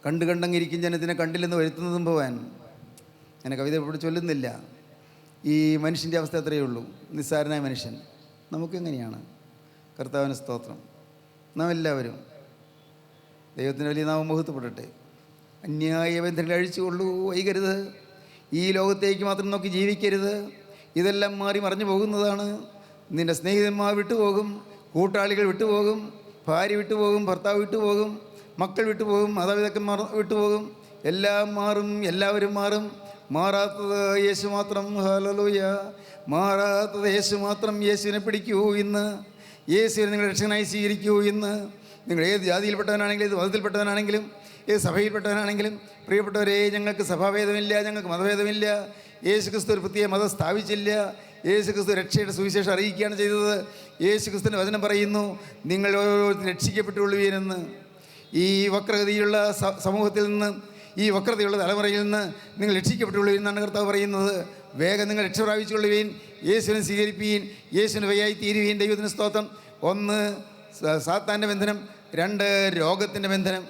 കണ്ടങ്ങിരിക്കും ജനത്തിനെ കണ്ടില്ലെന്ന് വരുത്തുന്നതും ഭവാൻ. അങ്ങനെ കവിത ഇവിടെ ചൊല്ലുന്നില്ല. ഈ മനുഷ്യൻ്റെ അവസ്ഥ അത്രയേ ഉള്ളൂ. നിസ്സാരനായ മനുഷ്യൻ. നമുക്കെങ്ങനെയാണ്? കർത്താവിന് സ്തോത്രം. നാം എല്ലാവരും ദൈവത്തിൻ്റെ വലിയ നാമം മഹത്വപ്പെടട്ടെ. അന്യായ ബന്ധങ്ങൾ അഴിച്ചുകൊള്ളൂ, വൈകരുത്. ഈ ലോകത്തേക്ക് മാത്രം നോക്കി ജീവിക്കരുത്. ഇതെല്ലാം മാറി മറിഞ്ഞു പോകുന്നതാണ്. നിൻ്റെ സ്നേഹിതന്മാർ വിട്ടുപോകും, കൂട്ടാളികൾ വിട്ടുപോകും, ഭാര്യ വിട്ടുപോകും, ഭർത്താവ് വിട്ടുപോകും, മക്കൾ വിട്ടുപോകും, മാതാപിതാക്കന്മാർ വിട്ടുപോകും. എല്ലാം മാറും, എല്ലാവരും മാറും. മാറാത്തത് യേശു മാത്രം. ഹല്ലേലൂയ. മാറാത്തത് യേശു മാത്രം. യേശുവിനെ പിടിക്കൂ ഇന്ന്. യേശുവിനെ നിങ്ങളുടെ രക്ഷകനായി സ്വീകരിക്കൂ ഇന്ന്. നിങ്ങൾ ഏത് ജാതിയിൽപ്പെട്ടവനാണെങ്കിലും, ഏത് മതത്തിൽപ്പെട്ടവനാണെങ്കിലും, ഏത് സഭയിൽപ്പെട്ടവനാണെങ്കിലും, പ്രിയപ്പെട്ടവരെ, ഞങ്ങൾക്ക് സഭാഭേദമില്ല, ഞങ്ങൾക്ക് മതഭേദമില്ല. യേശു ക്രിസ്തു ഒരു പ്രത്യേക മതം സ്ഥാപിച്ചില്ല. യേശു ക്രിസ്തു രക്ഷയുടെ സുവിശേഷം അറിയിക്കുകയാണ് ചെയ്തത്. യേശു ക്രിസ്തുവിൻ്റെ വചനം പറയുന്നു, നിങ്ങൾ ഓരോരുത്തരും രക്ഷിക്കപ്പെട്ടുകൊള്ളുവീനെന്ന്. ഈ വക്രഗതിയുള്ള സമൂഹത്തിൽ നിന്ന്, ഈ വക്രതയുള്ള തലമുറയിൽ നിന്ന് നിങ്ങൾ രക്ഷിക്കപ്പെട്ടുകൊള്ളുവീൻ എന്നാണ് കർത്താവ് പറയുന്നത്. വേഗം നിങ്ങൾ രക്ഷ പ്രാപിച്ചുകൊള്ളുവീൻ, യേശുവിനെ സ്വീകരിപ്പീൻ, യേശുവിന് വയ്യായി തീരുവീൻ. ദൈവത്തിന് സ്തോത്രം. 1 സാത്താൻ്റെ ബന്ധനം, 2 രോഗത്തിൻ്റെ ബന്ധനം.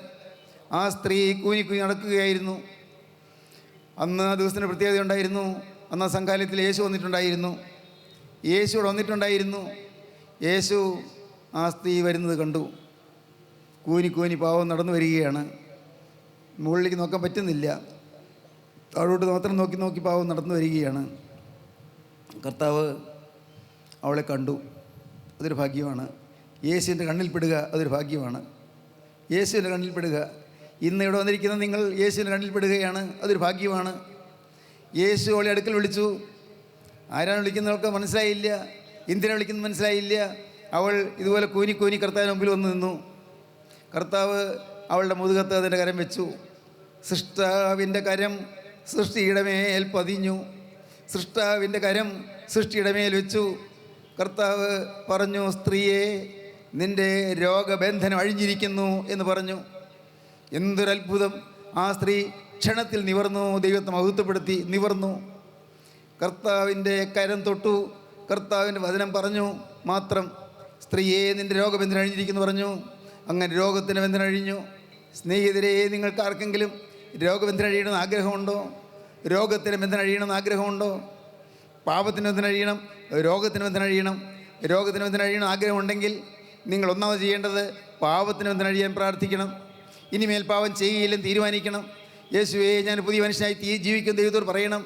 ആ സ്ത്രീ കൂനി നടക്കുകയായിരുന്നു. അന്ന് ആ ദിവസത്തിന് പ്രത്യേകത ഉണ്ടായിരുന്നു. അന്ന് ആ സംഘാലയത്തിൽ യേശു വന്നിട്ടുണ്ടായിരുന്നു. യേശു ഇവിടെ വന്നിട്ടുണ്ടായിരുന്നു. യേശു ആ സ്ത്രീ വരുന്നത് കണ്ടു. കൂനി പാവം നടന്നു വരികയാണ്. മുകളിലേക്ക് നോക്കാൻ പറ്റുന്നില്ല. താഴോട്ട് മാത്രം നോക്കി പാവം നടന്നു വരികയാണ്. കർത്താവ് അവളെ കണ്ടു. അതൊരു ഭാഗ്യമാണ്. യേശുവിൻ്റെ കണ്ണിൽപ്പെടുക അതൊരു ഭാഗ്യമാണ്. യേശുവിൻ്റെ കണ്ണിൽപ്പെടുക. ഇന്ന് ഇവിടെ വന്നിരിക്കുന്ന നിങ്ങൾ യേശുവിൻ്റെ കണ്ണിൽപ്പെടുകയാണ്, അതൊരു ഭാഗ്യമാണ്. യേശു അവളെ അടുക്കൽ വിളിച്ചു. ആരാണ് വിളിക്കുന്നവൾക്ക് മനസ്സിലായില്ല, എന്തിനാണ് വിളിക്കുന്നത് മനസ്സിലായില്ല. അവൾ ഇതുപോലെ കൂനി കർത്താവിന് മുമ്പിൽ വന്ന് നിന്നു. കർത്താവ് അവളുടെ മുതുകത്ത് അതിൻ്റെ കരം വെച്ചു. സൃഷ്ടാവിൻ്റെ കരം സൃഷ്ടിയുടെ മേൽ പതിഞ്ഞു. സൃഷ്ടാവിൻ്റെ കരം സൃഷ്ടിയുടെ മേൽ വെച്ചു. കർത്താവ് പറഞ്ഞു, സ്ത്രീയെ, നിൻ്റെ രോഗബന്ധനം അഴിഞ്ഞിരിക്കുന്നു എന്ന് പറഞ്ഞു. എന്തൊരത്ഭുതം! ആ സ്ത്രീ ക്ഷണത്തിൽ നിവർന്നു. ദൈവത്തെ മഹത്വപ്പെടുത്തി നിവർന്നു. കർത്താവിൻ്റെ കരം തൊട്ടു. കർത്താവിൻ്റെ വചനം പറഞ്ഞു മാത്രം. സ്ത്രീയെ, നിൻ്റെ രോഗബന്ധനം അഴിഞ്ഞിരിക്കുന്നു പറഞ്ഞു. അങ്ങനെ രോഗത്തിൻ്റെ ബന്ധനം അഴിഞ്ഞു. സ്നേഹിതരെ, നിങ്ങൾക്ക് ആർക്കെങ്കിലും രോഗബന്ധനം അഴിയണമെന്ന് ആഗ്രഹമുണ്ടോ? രോഗത്തിൻ്റെ ബന്ധനം അഴിയണമെന്ന് ആഗ്രഹമുണ്ടോ? പാപത്തിൻ്റെ ബന്ധനം അഴിയണം, രോഗത്തിൻ്റെ ബന്ധനം അഴിയണം. രോഗത്തിൻ്റെ ബന്ധനം അഴിയണം ആഗ്രഹമുണ്ടെങ്കിൽ നിങ്ങൾ ഒന്നാമത് ചെയ്യേണ്ടത് പാപത്തിൻ്റെ ബന്ധനം അഴിയാൻ പ്രാർത്ഥിക്കണം. ഇനിമേൽ പാപം ചെയ്യുകയില്ലെന്ന് തീരുമാനിക്കണം. യേശുവേ, ഞാൻ പുതിയ മനുഷ്യനായി ജീവിക്കുന്ന ദൈവത്തോട് പറയണം.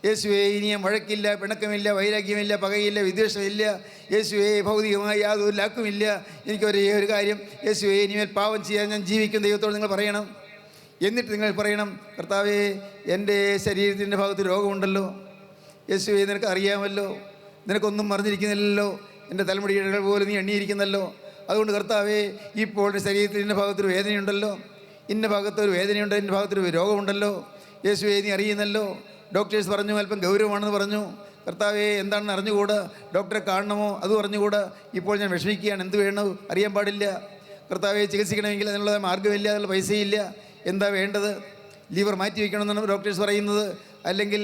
യേശുവേ, ഇനി ഞാൻ വഴക്കില്ല, പിണക്കമില്ല, വൈരാഗ്യമില്ല, പകയില്ല, വിദ്വേഷമില്ല. യേശുവേ, ഭൗതികമായി യാതൊരു ലാക്കുമില്ല. എനിക്കൊരേ ഒരു കാര്യം, യേശുവേ, ഇനിമേൽ പാപം ചെയ്യാൻ ഞാൻ ജീവിക്കുന്ന ദൈവത്തോട് നിങ്ങൾ പറയണം. എന്നിട്ട് നിങ്ങൾ പറയണം, കർത്താവേ, എൻ്റെ ശരീരത്തിൻ്റെ ഭാഗത്ത് രോഗമുണ്ടല്ലോ. യേശുവേ, നിനക്ക് അറിയാമല്ലോ, നിനക്കൊന്നും മറിഞ്ഞിരിക്കുന്നില്ലല്ലോ. എൻ്റെ തലമുടികൾ പോലെ നീ എണ്ണിയിരിക്കുന്നല്ലോ. അതുകൊണ്ട് കർത്താവേ, ഇപ്പോൾ എൻ്റെ ശരീരത്തിൻ്റെ ഭാഗത്തൊരു വേദനയുണ്ടല്ലോ, ഇന്ന ഭാഗത്തൊരു വേദനയുണ്ട്, എൻ്റെ ഭാഗത്തൊരു രോഗമുണ്ടല്ലോ. യേശുവേ, നീ അറിയുന്നല്ലോ. ഡോക്ടേഴ്സ് പറഞ്ഞു അല്പം ഗൗരവമാണെന്ന് പറഞ്ഞു. കർത്താവേ, എന്താണെന്ന് അറിഞ്ഞുകൂടാ. ഡോക്ടറെ കാണണമോ അത് പറഞ്ഞുകൂടാ. ഇപ്പോൾ ഞാൻ വിഷമിക്കുകയാണ്, എന്ത് വേണോ അറിയാൻ പാടില്ല. കർത്താവെ, ചികിത്സിക്കണമെങ്കിൽ അതിനുള്ള മാർഗ്ഗമില്ല, അതിനുള്ള പൈസയില്ല. എന്താ വേണ്ടത്? ലിവർ മാറ്റി വയ്ക്കണമെന്നാണ് ഡോക്ടേഴ്സ് പറയുന്നത്, അല്ലെങ്കിൽ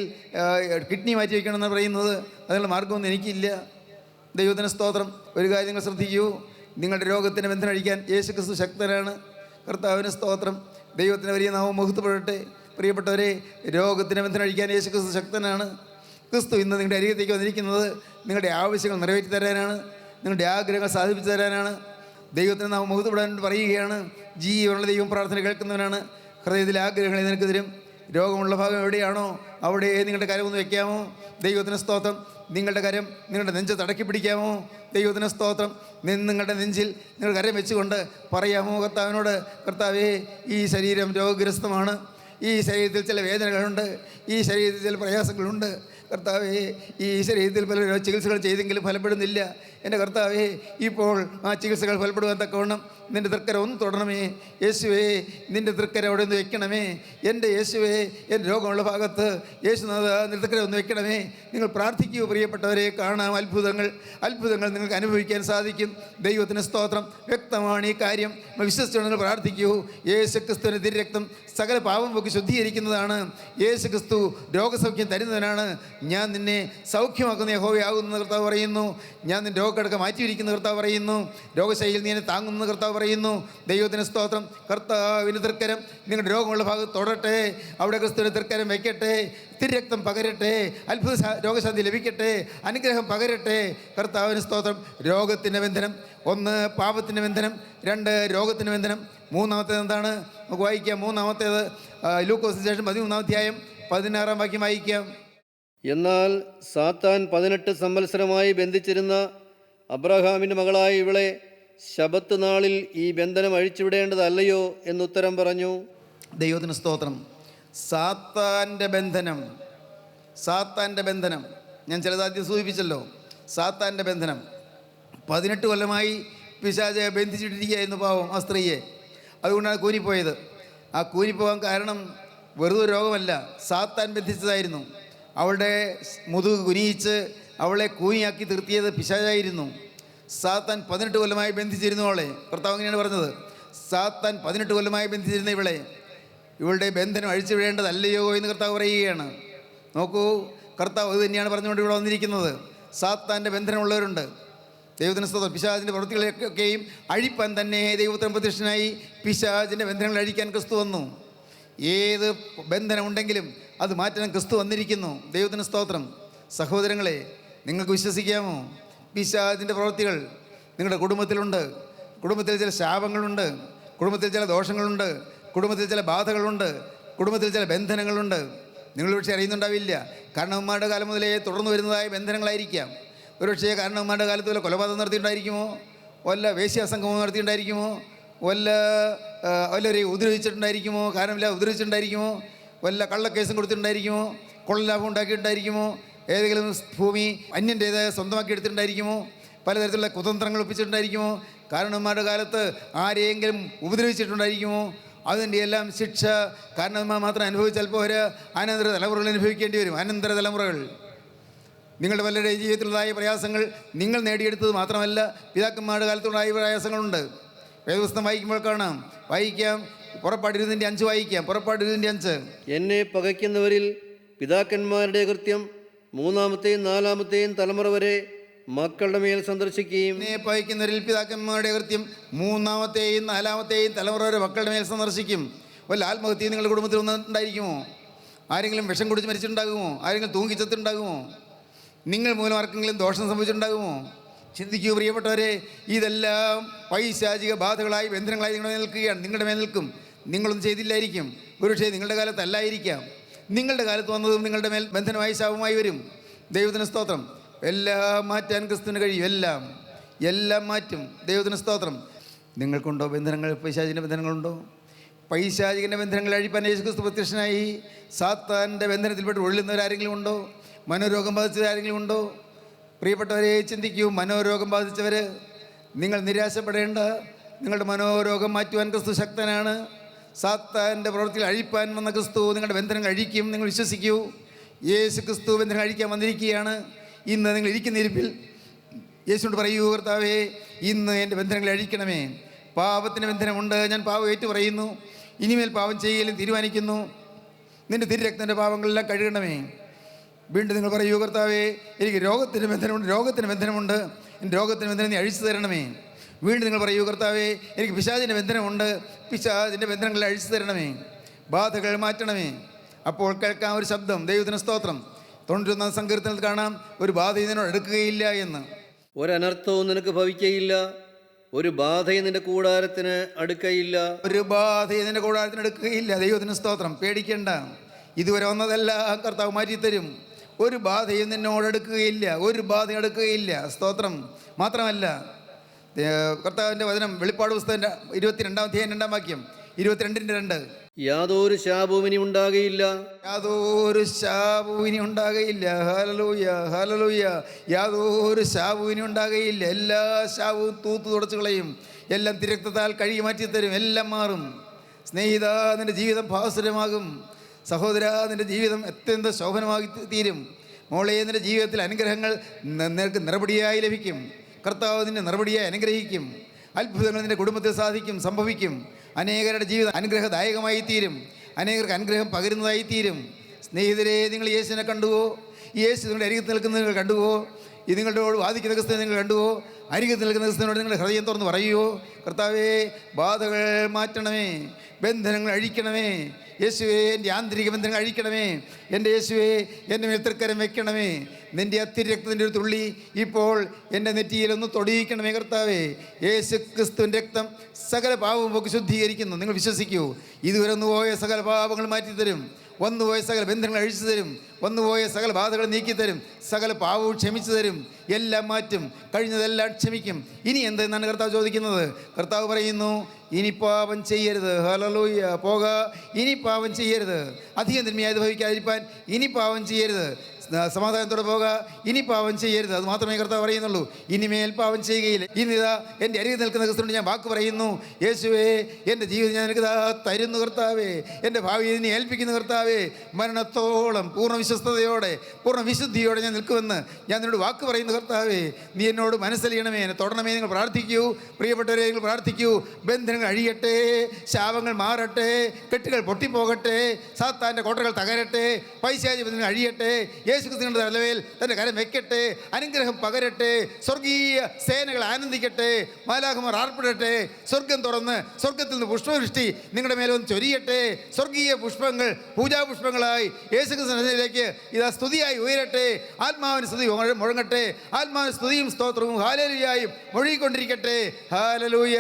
കിഡ്നി മാറ്റി വയ്ക്കണമെന്നാണ് പറയുന്നത്. അതിനുള്ള മാർഗ്ഗമൊന്നും എനിക്കില്ല. ദൈവത്തിന് സ്തോത്രം. ഒരു കാര്യം നിങ്ങൾ ശ്രദ്ധിക്കൂ, നിങ്ങളുടെ രോഗത്തിന് ബന്ധനം അഴിക്കാൻ യേശു ക്രിസ്തു ശക്തനാണ്. കർത്താവിന് സ്തോത്രം. ദൈവത്തിന് വലിയ നാമം മഹത്വപ്പെടട്ടെ. പ്രിയപ്പെട്ടവരെ, രോഗത്തിന് ബന്ധനം അഴിക്കാൻ യേശു ക്രിസ്തു ശക്തനാണ്. ക്രിസ്തു ഇന്ന് നിങ്ങളുടെ അരികത്തേക്ക് വന്നിരിക്കുന്നത് നിങ്ങളുടെ ആവശ്യങ്ങൾ നിറവേറ്റി തരാനാണ്, നിങ്ങളുടെ ആഗ്രഹങ്ങൾ സാധിപ്പിച്ചു തരാനാണ്. ദൈവത്തിന് നാം മുഖത്തുവിടാൻ പറയുകയാണ്. ജീവനുള്ള ദൈവം പ്രാർത്ഥന കേൾക്കുന്നവനാണ്. ഹൃദയത്തിലെ ആഗ്രഹങ്ങളെ നിനക്ക് തരും. രോഗമുള്ള ഭാഗം എവിടെയാണോ അവിടെ നിങ്ങളുടെ കരമൊന്ന് വയ്ക്കാമോ? ദൈവത്തിന് സ്തോത്രം. നിങ്ങളുടെ കരം നിങ്ങളുടെ നെഞ്ചത്ത് അടക്കി പിടിക്കാമോ? ദൈവത്തിന് സ്തോത്രം. നിങ്ങളുടെ നെഞ്ചിൽ നിങ്ങൾ കരം വെച്ചുകൊണ്ട് പറയാമോ കർത്താവിനോട്, കർത്താവേ, ഈ ശരീരം രോഗഗ്രസ്തമാണ്, ഈ ശരീരത്തിൽ ചില വേദനകളുണ്ട്, ഈ ശരീരത്തിൽ ചില പ്രയാസങ്ങളുണ്ട്. കർത്താവേ, ഈ ശരീരത്തിൽ പല ചികിത്സകൾ ചെയ്തെങ്കിലും ഫലപ്പെടുന്നില്ല. എൻ്റെ കർത്താവേ, ഇപ്പോൾ ആ ചികിത്സകൾ ഫലപ്പെടുവാൻ തക്കവണ്ണം നിൻ്റെ തൃക്കര ഒന്ന് തൊടണമേ. യേശുവേ, നിൻ്റെ തൃക്കര അവിടെ ഒന്ന് വെക്കണമേ. എൻ്റെ യേശുവേ, എൻ്റെ രോഗമുള്ള ഭാഗത്ത് യേശുനാഥ നിൻ്റെ തൃക്കര ഒന്ന് വെക്കണമേ. നിങ്ങൾ പ്രാർത്ഥിക്കൂ പ്രിയപ്പെട്ടവരെ. കാണാം അത്ഭുതങ്ങൾ നിങ്ങൾക്ക് അനുഭവിക്കാൻ സാധിക്കും. ദൈവത്തിന് സ്തോത്രം. വ്യക്തമാണ് ഈ കാര്യം. വിശ്വസിച്ചുകൊണ്ട് നിങ്ങൾ പ്രാർത്ഥിക്കൂ. യേശു ക്രിസ്തുവിൻ്റെ തിരുരക്തം സകല പാപം ഒക്കെ ശുദ്ധീകരിക്കുന്നതാണ്. യേശു ക്രിസ്തു രോഗസൗഖ്യം തരുന്നവനാണ്. ഞാൻ നിന്നെ സൗഖ്യമാക്കുന്ന യഹോവയാകുന്ന കർത്താവ് പറയുന്നു. ഞാൻ നിൻ്റെ രോഗക്കടക്കം മാറ്റിയിരിക്കുന്ന കർത്താവ് പറയുന്നു. രോഗശൈലിയിൽ നീ എന്നെ താങ്ങുന്ന കർത്താവ് പറയുന്നു. ദൈവത്തിന് സ്തോത്രം. കർത്താവിൻ്റെ തൃക്കരം നിങ്ങളുടെ രോഗമുള്ള ഭാഗത്ത് തൊടട്ടെ. അവിടെ ക്രിസ്തുവിൻ്റെ തൃക്കരം വയ്ക്കട്ടെ. തിരുരക്തം പകരട്ടെ. അത്ഭുത രോഗശാന്തി ലഭിക്കട്ടെ. അനുഗ്രഹം പകരട്ടെ. കർത്താവിന് സ്തോത്രം. രോഗത്തിൻ്റെ ബന്ധനം, 1 പാപത്തിൻ്റെ ബന്ധനം, 2 രോഗത്തിൻ്റെ ബന്ധനം, മൂന്നാമത്തേത് എന്താണ്? നമുക്ക് വായിക്കാം. മൂന്നാമത്തേത് ലൂക്കോസ് സുവിശേഷം 13-ാം അധ്യായം 16-ാം വാക്യം വായിക്കാം. എന്നാൽ സാത്താൻ 18 സംവത്സരമായി ബന്ധിച്ചിരുന്ന അബ്രഹാമിൻ്റെ മകളായ ഇവളെ ശബത്ത് നാളിൽ ഈ ബന്ധനം അഴിച്ചുവിടേണ്ടതല്ലയോ എന്നുത്തരം പറഞ്ഞു. ദൈവത്തിന് സ്തോത്രം. സാത്താൻ്റെ ബന്ധനം ഞാൻ ചിലതാദ്യം സൂചിപ്പിച്ചല്ലോ. സാത്താൻ്റെ ബന്ധനം 18 കൊല്ലമായി പിശാച് ബന്ധിച്ചിട്ടിരിക്കുകയായിരുന്നു പാവം ആ സ്ത്രീയെ. അതുകൊണ്ടാണ് കൂനിപ്പോയത്. ആ കൂനിപ്പോകാൻ കാരണം വെറുതെ രോഗമല്ല, സാത്താൻ ബന്ധിച്ചതായിരുന്നു. അവളുടെ മുതുക് കുനിയിച്ച് അവളെ കൂനിയാക്കി തീർത്തിയത് പിശാചായിരുന്നു. സാത്താൻ 18 കൊല്ലമായി ബന്ധിച്ചിരുന്നു അവളെ. കർത്താവ് അങ്ങനെയാണ് പറഞ്ഞത്. സാത്താൻ 18 കൊല്ലമായി ബന്ധിച്ചിരുന്ന ഇവളുടെ ബന്ധനം അഴിച്ചു വിടേണ്ടതല്ലയോ എന്ന് കർത്താവ് പറയുകയാണ്. നോക്കൂ, കർത്താവ് അത് തന്നെയാണ് പറഞ്ഞുകൊണ്ട് ഇവിടെ വന്നിരിക്കുന്നത്. സാത്താൻ്റെ ബന്ധനമുള്ളവരുണ്ട്. ദൈവത്തിന് സ്തോത്രം. പിശാചിൻ്റെ പ്രവൃത്തികളൊക്കെയും അഴിപ്പാൻ തന്നെ ദൈവത്തിന് പ്രത്യക്ഷനായി പിശാചിൻ്റെ ബന്ധനങ്ങൾ അഴിക്കാൻ ക്രിസ്തു വന്നു. ഏത് ബന്ധനമുണ്ടെങ്കിലും അത് മാറ്റാൻ ക്രിസ്തു വന്നിരിക്കുന്നു. ദൈവത്തിന് സ്തോത്രം. സഹോദരങ്ങളെ, നിങ്ങൾക്ക് വിശ്വസിക്കാമോ? പിശാചിൻ്റെ പ്രവൃത്തികൾ നിങ്ങളുടെ കുടുംബത്തിലുണ്ട്. കുടുംബത്തിൽ ചില ശാപങ്ങളുണ്ട്, കുടുംബത്തിൽ ചില ദോഷങ്ങളുണ്ട്, കുടുംബത്തിൽ ചില ബാധകളുണ്ട്, കുടുംബത്തിൽ ചില ബന്ധനങ്ങളുണ്ട്. നിങ്ങൾ പക്ഷേ അറിയുന്നുണ്ടാവില്ല. കാരണവന്മാരുടെ കാലം മുതലേ തുടർന്നു വരുന്നതായ ബന്ധനങ്ങളായിരിക്കാം. ഒരുപക്ഷേ കാരണവന്മാരുടെ കാലത്ത് വല്ല കൊലപാതകം നടത്തിയിട്ടുണ്ടായിരിക്കുമോ, വല്ല വേശ്യാസംഗമം നടത്തിയിട്ടുണ്ടായിരിക്കുമോ, വല്ലവരെയും ഉപദ്രവിച്ചിട്ടുണ്ടായിരിക്കുമോ, കാരണമില്ല ഉപദ്രവിച്ചിട്ടുണ്ടായിരിക്കുമോ, വല്ല കള്ളക്കേസും കൊടുത്തിട്ടുണ്ടായിരിക്കുമോ, കൊള്ളലാഭം ഉണ്ടാക്കിയിട്ടുണ്ടായിരിക്കുമോ, ഏതെങ്കിലും ഭൂമി അന്യൻ്റേതായ സ്വന്തമാക്കി എടുത്തിട്ടുണ്ടായിരിക്കുമോ, പലതരത്തിലുള്ള കുതന്ത്രങ്ങൾ ഒപ്പിച്ചിട്ടുണ്ടായിരിക്കുമോ, കാരണവന്മാരുടെ കാലത്ത് ആരെയെങ്കിലും ഉപദ്രവിച്ചിട്ടുണ്ടായിരിക്കുമോ. അതിൻ്റെ എല്ലാം ശിക്ഷ കാരണവന്മാർ മാത്രം അനുഭവിച്ചാൽ പോരാ, അനന്തര തലമുറകൾ അനുഭവിക്കേണ്ടി വരും. അനന്തര തലമുറകൾ. നിങ്ങളുടെ പലരുടെയും ജീവിതത്തിലുള്ളതായ പ്രയാസങ്ങൾ നിങ്ങൾ നേടിയെടുത്തത് മാത്രമല്ല, പിതാക്കന്മാരുടെ കാലത്തുള്ളതായ പ്രയാസങ്ങളുണ്ട്. വേദപുസ്തകം വായിക്കുമ്പോൾ കാണാം. വായിക്കാം. പുറപ്പാട് 20:5 വായിക്കാം. പുറപ്പാട് 20:5. എന്നെ പകയ്ക്കുന്നവരിൽ പിതാക്കന്മാരുടെ കൃത്യം 3-ാമത്തെയും 4-ാമത്തെയും തലമുറ വരെ മക്കളുടെ മേൽ സന്ദർശിക്കുകയും. എന്നെ പകയ്ക്കുന്നവരിൽ പിതാക്കന്മാരുടെ കൃത്യം 3-ാമത്തെയും 4-ാമത്തെയും തലമുറ വരെ മക്കളുടെ മേൽ സന്ദർശിക്കും. വല്ല ആത്മഹത്യ നിങ്ങളുടെ കുടുംബത്തിൽ ഉണ്ടായിരിക്കുമോ? ആരെങ്കിലും വിഷം കുടിച്ച് മരിച്ചിട്ടുണ്ടാകുമോ? ആരെങ്കിലും തൂങ്ങിച്ചത്തുണ്ടാകുമോ? നിങ്ങൾ മൂലം ആർക്കെങ്കിലും ദോഷം സംഭവിച്ചിട്ടുണ്ടാകുമോ? ചിന്തിക്കൂ പ്രിയപ്പെട്ടവരെ. ഇതെല്ലാം പൈശാചിക ബാധകളായി ബന്ധനങ്ങളായി നിങ്ങളുടെ മേൽ നിൽക്കും. നിങ്ങളൊന്നും ചെയ്തില്ലായിരിക്കും. ഒരുപക്ഷേ നിങ്ങളുടെ കാലത്തല്ലായിരിക്കാം. നിങ്ങളുടെ കാലത്ത് വന്നതും നിങ്ങളുടെ മേൽ ബന്ധനമായി ശാപമായി വരും. ദൈവത്തിന് സ്തോത്രം. എല്ലാം മാറ്റാൻ ക്രിസ്തുവിന് കഴിയും. എല്ലാം മാറ്റും. ദൈവത്തിന് സ്തോത്രം. നിങ്ങൾക്കുണ്ടോ ബന്ധനങ്ങൾ? പൈശാചിൻ്റെ ബന്ധനങ്ങളുണ്ടോ? പൈശാചികൻ്റെ ബന്ധനങ്ങൾ അഴിപ്പാൻ യേശു ക്രിസ്തു പ്രത്യക്ഷനായി. സാത്താൻ്റെ ബന്ധനത്തിൽപ്പെട്ട് ഒഴുകുന്നവരാരെങ്കിലും ഉണ്ടോ? മനോരോഗം ബാധിച്ചവരാരെങ്കിലും ഉണ്ടോ? പ്രിയപ്പെട്ടവരെ, ചിന്തിക്കൂ. മനോരോഗം ബാധിച്ചവർ, നിങ്ങൾ നിരാശപ്പെടേണ്ട. നിങ്ങളുടെ മനോരോഗം മാറ്റുവാൻ ക്രിസ്തു ശക്തനാണ്. സാത്താൻ്റെ പ്രവൃത്തിയിൽ അഴിപ്പാൻ വന്ന ക്രിസ്തു നിങ്ങളുടെ ബന്ധനങ്ങൾ അഴിക്കും. നിങ്ങൾ വിശ്വസിക്കൂ. യേശു ക്രിസ്തു ബന്ധനം അഴിക്കാൻ വന്നിരിക്കുകയാണ്. ഇന്ന് നിങ്ങൾ ഇരിക്കുന്ന ഇരിപ്പിൽ യേശുവിനോട് പറയൂ, കർത്താവേ, ഇന്ന് എൻ്റെ ബന്ധനങ്ങൾ അഴിക്കണമേ. പാപത്തിന് ബന്ധനമുണ്ട്. ഞാൻ പാപം ഏറ്റു പറയുന്നു. ഇനിമേൽ പാപം ചെയ്യലും തീരുമാനിക്കുന്നു. നിൻ്റെ തിരുരക്തൻ്റെ പാപങ്ങളെല്ലാം കഴുകണമേ. വീണ്ടും നിങ്ങൾ പറയൂ, കർത്താവേ, എനിക്ക് രോഗത്തിന് ബന്ധനമുണ്ട്. എൻ്റെ രോഗത്തിന് ബന്ധനം നീ അഴിച്ചു തരണമേ. വീണ്ടും നിങ്ങൾ പറയൂ, കർത്താവേ, എനിക്ക് പിശാചിൻ്റെ ബന്ധനമുണ്ട്. പിശാചിൻ്റെ ബന്ധനങ്ങളെ അഴിച്ചു തരണമേ. ബാധകൾ മാറ്റണമേ. അപ്പോൾ കേൾക്കാം ഒരു ശബ്ദം. ദൈവത്തിന് സ്തോത്രം. 91-ാം സങ്കീർത്തനത്തിൽ കാണാം, ഒരു ബാധ ഇതിനോട് എടുക്കുകയില്ല എന്ന്. ഒരനർത്ഥവും നിനക്ക് ഭവിക്കയില്ല. ഒരു ബാധയും നിന്റെ കൂടാരത്തിന് അടുക്കയില്ല. ഒരു ബാധയും നിന്റെ കൂടാരത്തിന് എടുക്കുകയില്ല. ദൈവത്തിന് സ്തോത്രം. പേടിക്കണ്ട, ഇതുവരെ വന്നതെല്ലാം കർത്താവ് മാറ്റിത്തരും. ഒരു ബാധയും നിന്നോട് എടുക്കുകയില്ല, ഒരു ബാധയും എടുക്കുകയില്ല. സ്തോത്രം. മാത്രമല്ല, കർത്താവിൻ്റെ വചനം വെളിപ്പാട് പുസ്തകം 22-ാം അധ്യായം 2-ാം വാക്യം, 22:2, യാതൊരു ശാപവും ഇനി ഉണ്ടാകുകയില്ല. യാതൊരു ശാപവും ഇനി ഉണ്ടാകുകയില്ല. Hallelujah, hallelujah. യാതൊരു ശാപവും ഇനി ഉണ്ടാകുകയില്ല. എല്ലാ ശാപവും തൂത്തു തുടച്ചു കളയും. എല്ലാം തിരക്തത്താൽ കഴുകി മാറ്റിത്തരും. എല്ലാം മാറും. സ്നേഹിത, നിൻ്റെ ജീവിതം ഭാസുരമാകും. സഹോദര, നിൻ്റെ ജീവിതം അത്യന്തം ശോഭനമാക്കി തീരും. മോളെ, നിൻ്റെ ജീവിതത്തിൽ അനുഗ്രഹങ്ങൾ നിനക്ക് നിറപടിയായി ലഭിക്കും. കർത്താവ് നിന്നെ നിറപടിയായി അനുഗ്രഹിക്കും. അത്ഭുതങ്ങൾ നിൻ്റെ കുടുംബത്തിൽ സാധിക്കും, സംഭവിക്കും. അനേകരുടെ ജീവിതം അനുഗ്രഹദായകമായി തീരും. അനേകർക്ക് അനുഗ്രഹം പകരുന്നതായി തീരും. സ്നേഹിതരെ, നിങ്ങൾ യേശുവിനെ കണ്ടുവോ? യേശു നിങ്ങളുടെ അരികത്ത് നിൽക്കുന്നത് നിങ്ങൾ കണ്ടുവോ? ഇത് നിങ്ങളുടെ വാദിക്കുന്ന ക്രിസ്തുവിനെ നിങ്ങൾ കണ്ടുവോ? അരികത്ത് നിൽക്കുന്ന ക്രിസ്തുവിനോട് നിങ്ങളുടെ ഹൃദയം തുറന്ന് പറയുവോ? കർത്താവേ, ബാധകൾ മാറ്റണമേ, ബന്ധനങ്ങൾ അഴിക്കണമേ. യേശുവേ, എൻ്റെ ആന്തരിക ബന്ധനങ്ങൾ അഴിക്കണമേ. എൻ്റെ യേശുവേ, എൻ്റെ മേൽ തൃക്കരം വെക്കണമേ. നിൻ്റെ അത്തിരക്തത്തിൻ്റെ ഒരു തുള്ളി ഇപ്പോൾ എൻ്റെ നെറ്റിയിലൊന്ന് തൊടിയിക്കണമേ. കർത്താവേ, യേശു ക്രിസ്തുവിൻ്റെ രക്തം സകല പാപവും പോക്കി ശുദ്ധീകരിക്കുന്നു. നിങ്ങൾ വിശ്വസിക്കൂ. ഇതുവരെ ഒന്നുപോയ സകല പാപങ്ങൾ മാറ്റിത്തരും. വന്നുപോയ സകല ബന്ധങ്ങൾ അഴിച്ചു തരും. വന്നുപോയ സകല ബാധകൾ നീക്കിത്തരും. സകല പാവവും ക്ഷമിച്ചു തരും. എല്ലാം മാറ്റും. കഴിഞ്ഞതെല്ലാം ക്ഷമിക്കും. ഇനി എന്തെന്നാണ് കർത്താവ് ചോദിക്കുന്നത്? കർത്താവ് പറയുന്നു, ഇനി പാപം ചെയ്യരുത്. ഹല്ലേലൂയ. പോക, ഇനി പാപം ചെയ്യരുത്. അധികം തിന്മയായത് ഭവിക്കാതിരിക്കാൻ ഇനി പാപം ചെയ്യരുത്. സമാധാനത്തോടെ പോക, ഇനി പാപം ചെയ്യരുത്. അത് മാത്രമേ കർത്താവ് പറയുന്നുള്ളൂ. ഇനിമേൽ പാപം ചെയ്യുകയില്ല. ഇനിതാ എൻ്റെ അരികിൽ നിൽക്കുന്ന ക്രിസ്തുവിനോട് ഞാൻ വാക്ക് പറയുന്നു, യേശുവേ, എൻ്റെ ജീവിതം ഞാൻ നിനക്ക് തരുന്നു കർത്താവേ. എൻ്റെ ഭാവി ഇതിനെ ഏൽപ്പിക്കുന്നു കർത്താവേ. മരണത്തോളം പൂർണ്ണ വിശ്വസ്തയോടെ പൂർണ്ണ വിശുദ്ധിയോടെ ഞാൻ നിൽക്കുമെന്ന് ഞാൻ നിന്നോട് വാക്ക് പറയുന്നു കർത്താവേ. നീ എന്നോട് മനസ്സലിയണമേ, എന്നെ തൊടണമേ. നിങ്ങൾ പ്രാർത്ഥിക്കൂ. പ്രിയപ്പെട്ടവരെ, നിങ്ങൾ പ്രാർത്ഥിക്കൂ. ബന്ധനങ്ങൾ അഴിയട്ടെ, ശാപങ്ങൾ മാറട്ടെ, കെട്ടുകൾ പൊട്ടിപ്പോകട്ടെ, സാത്താൻ്റെ കോട്ടകൾ തകരട്ടെ, പൈശാചിക ബന്ധനങ്ങൾ അഴിയട്ടെ. യേശു ക്രിസ്തുവിന്റെ തലവേൽ തൻ്റെ കരം വെക്കട്ടെ. അനുഗ്രഹം പകരട്ടെ. സ്വർഗീയ സേനകൾ ആനന്ദിക്കട്ടെ. മാലാഖമാർ ആർപ്പിടട്ടെ. സ്വർഗം തുറന്ന് സ്വർഗത്തിൽ നിന്ന് പുഷ്പവൃഷ്ടി നിങ്ങളുടെ മേലൊന്ന് ചൊരിയട്ടെ. സ്വർഗീയ പുഷ്പങ്ങൾ പൂജാപുഷ്പങ്ങളായി യേശു ക്രിസ്തുവിലേക്ക് ഇതാ സ്തുതിയായി ഉയരട്ടെ. ആത്മാവിന് സ്തുതി മുഴങ്ങട്ടെ. ആത്മാവിന് സ്തുതിയും സ്തോത്രവും ഹാലേലുയായും മുഴുകിക്കൊണ്ടിരിക്കട്ടെ. Hallelujah,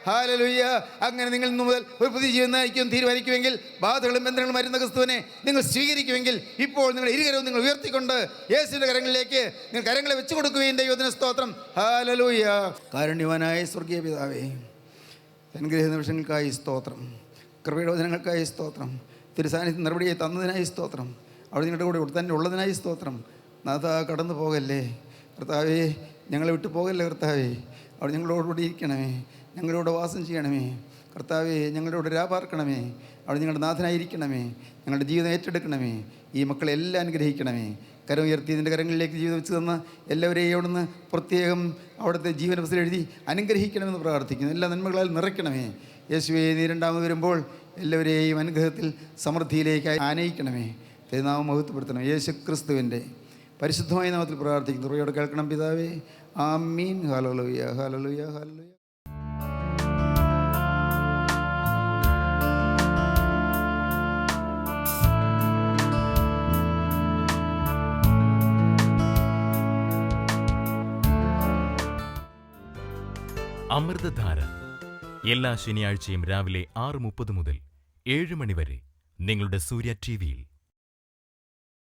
hallelujah. അങ്ങനെ നിങ്ങൾ ഇന്നു മുതൽ ഒരു പുതിയ ജീവൻ നയിക്കും തീരുമാനിക്കുമെങ്കിൽ, ബാധകളും ബന്ധങ്ങളും മരുന്ന ക്രിസ്തുവിനെ നിങ്ങൾ സ്വീകരിക്കുമെങ്കിൽ, ഇപ്പോൾ നിങ്ങൾ ഇരുകരവും നിങ്ങൾ ഉയർത്തിക്കൊണ്ട് യേശുവിൻ്റെ കരങ്ങളിലേക്ക് നിങ്ങൾ കരങ്ങളെ വെച്ചു കൊടുക്കുകയും ദൈവത്തിന് സ്തോത്രം. ഹല്ലേലൂയ. കാരുണ്യവാനായ സ്വർഗീയ പിതാവേ, അനുഗ്രഹ നിമിഷങ്ങൾക്കായി സ്തോത്രം. കൃപയുടെ വചനങ്ങൾക്കായി സ്തോത്രം. തിരുസാന്നിധ്യം നടപടിയായി തന്നതിനായി സ്തോത്രം. അവിടെ നിങ്ങളുടെ കൂടെ തന്നെ ഉള്ളതിനായി സ്തോത്രം. നാഥ, കടന്നു പോകല്ലേ കർത്താവേ, ഞങ്ങളെ വിട്ടു പോകല്ലേ കർത്താവേ. അവിടെ ഞങ്ങളോടുകൂടി ഇരിക്കണമേ. ഞങ്ങളോട് വാസം ചെയ്യണമേ കർത്താവേ. ഞങ്ങളോട് രാപാർക്കണമേ. അവിടെ ഞങ്ങളുടെ നാഥനായിരിക്കണമേ. ഞങ്ങളുടെ ജീവിതം ഏറ്റെടുക്കണമേ. ഈ മക്കളെ എല്ലാം അനുഗ്രഹിക്കണമേ. കരം ഉയർത്തി ഇതിൻ്റെ കരങ്ങളിലേക്ക് ജീവിതം വെച്ച് തന്ന എല്ലാവരെയും അവിടുന്ന് പ്രത്യേകം അവിടുത്തെ ജീവന പുസ്തകം എഴുതി അനുഗ്രഹിക്കണമെന്ന് പ്രാർത്ഥിക്കുന്നു. എല്ലാ നന്മകളാൽ നിറയ്ക്കണമേ. യേശുവേ, നീ രണ്ടാമത് വരുമ്പോൾ എല്ലാവരെയും അനുഗ്രഹത്തിൽ സമൃദ്ധിയിലേക്ക് ആനയിക്കണമേ. തിരുനാമം മഹത്വപ്പെടുത്തണം. യേശു ക്രിസ്തുവിൻ്റെ പരിശുദ്ധമായ നാമത്തിൽ പ്രാർത്ഥിക്കുന്നു. കൃപയോടെ കേൾക്കണം പിതാവേ. ആമീൻ. ഹല്ലേലൂയ, ഹല്ലേലൂയ, ഹല്ലേലൂയ. അമൃതധാര എല്ലാ ശനിയാഴ്ചയും രാവിലെ 6:30 മുതൽ 7 മണി വരെ നിങ്ങളുടെ സൂര്യ TV-യിൽ.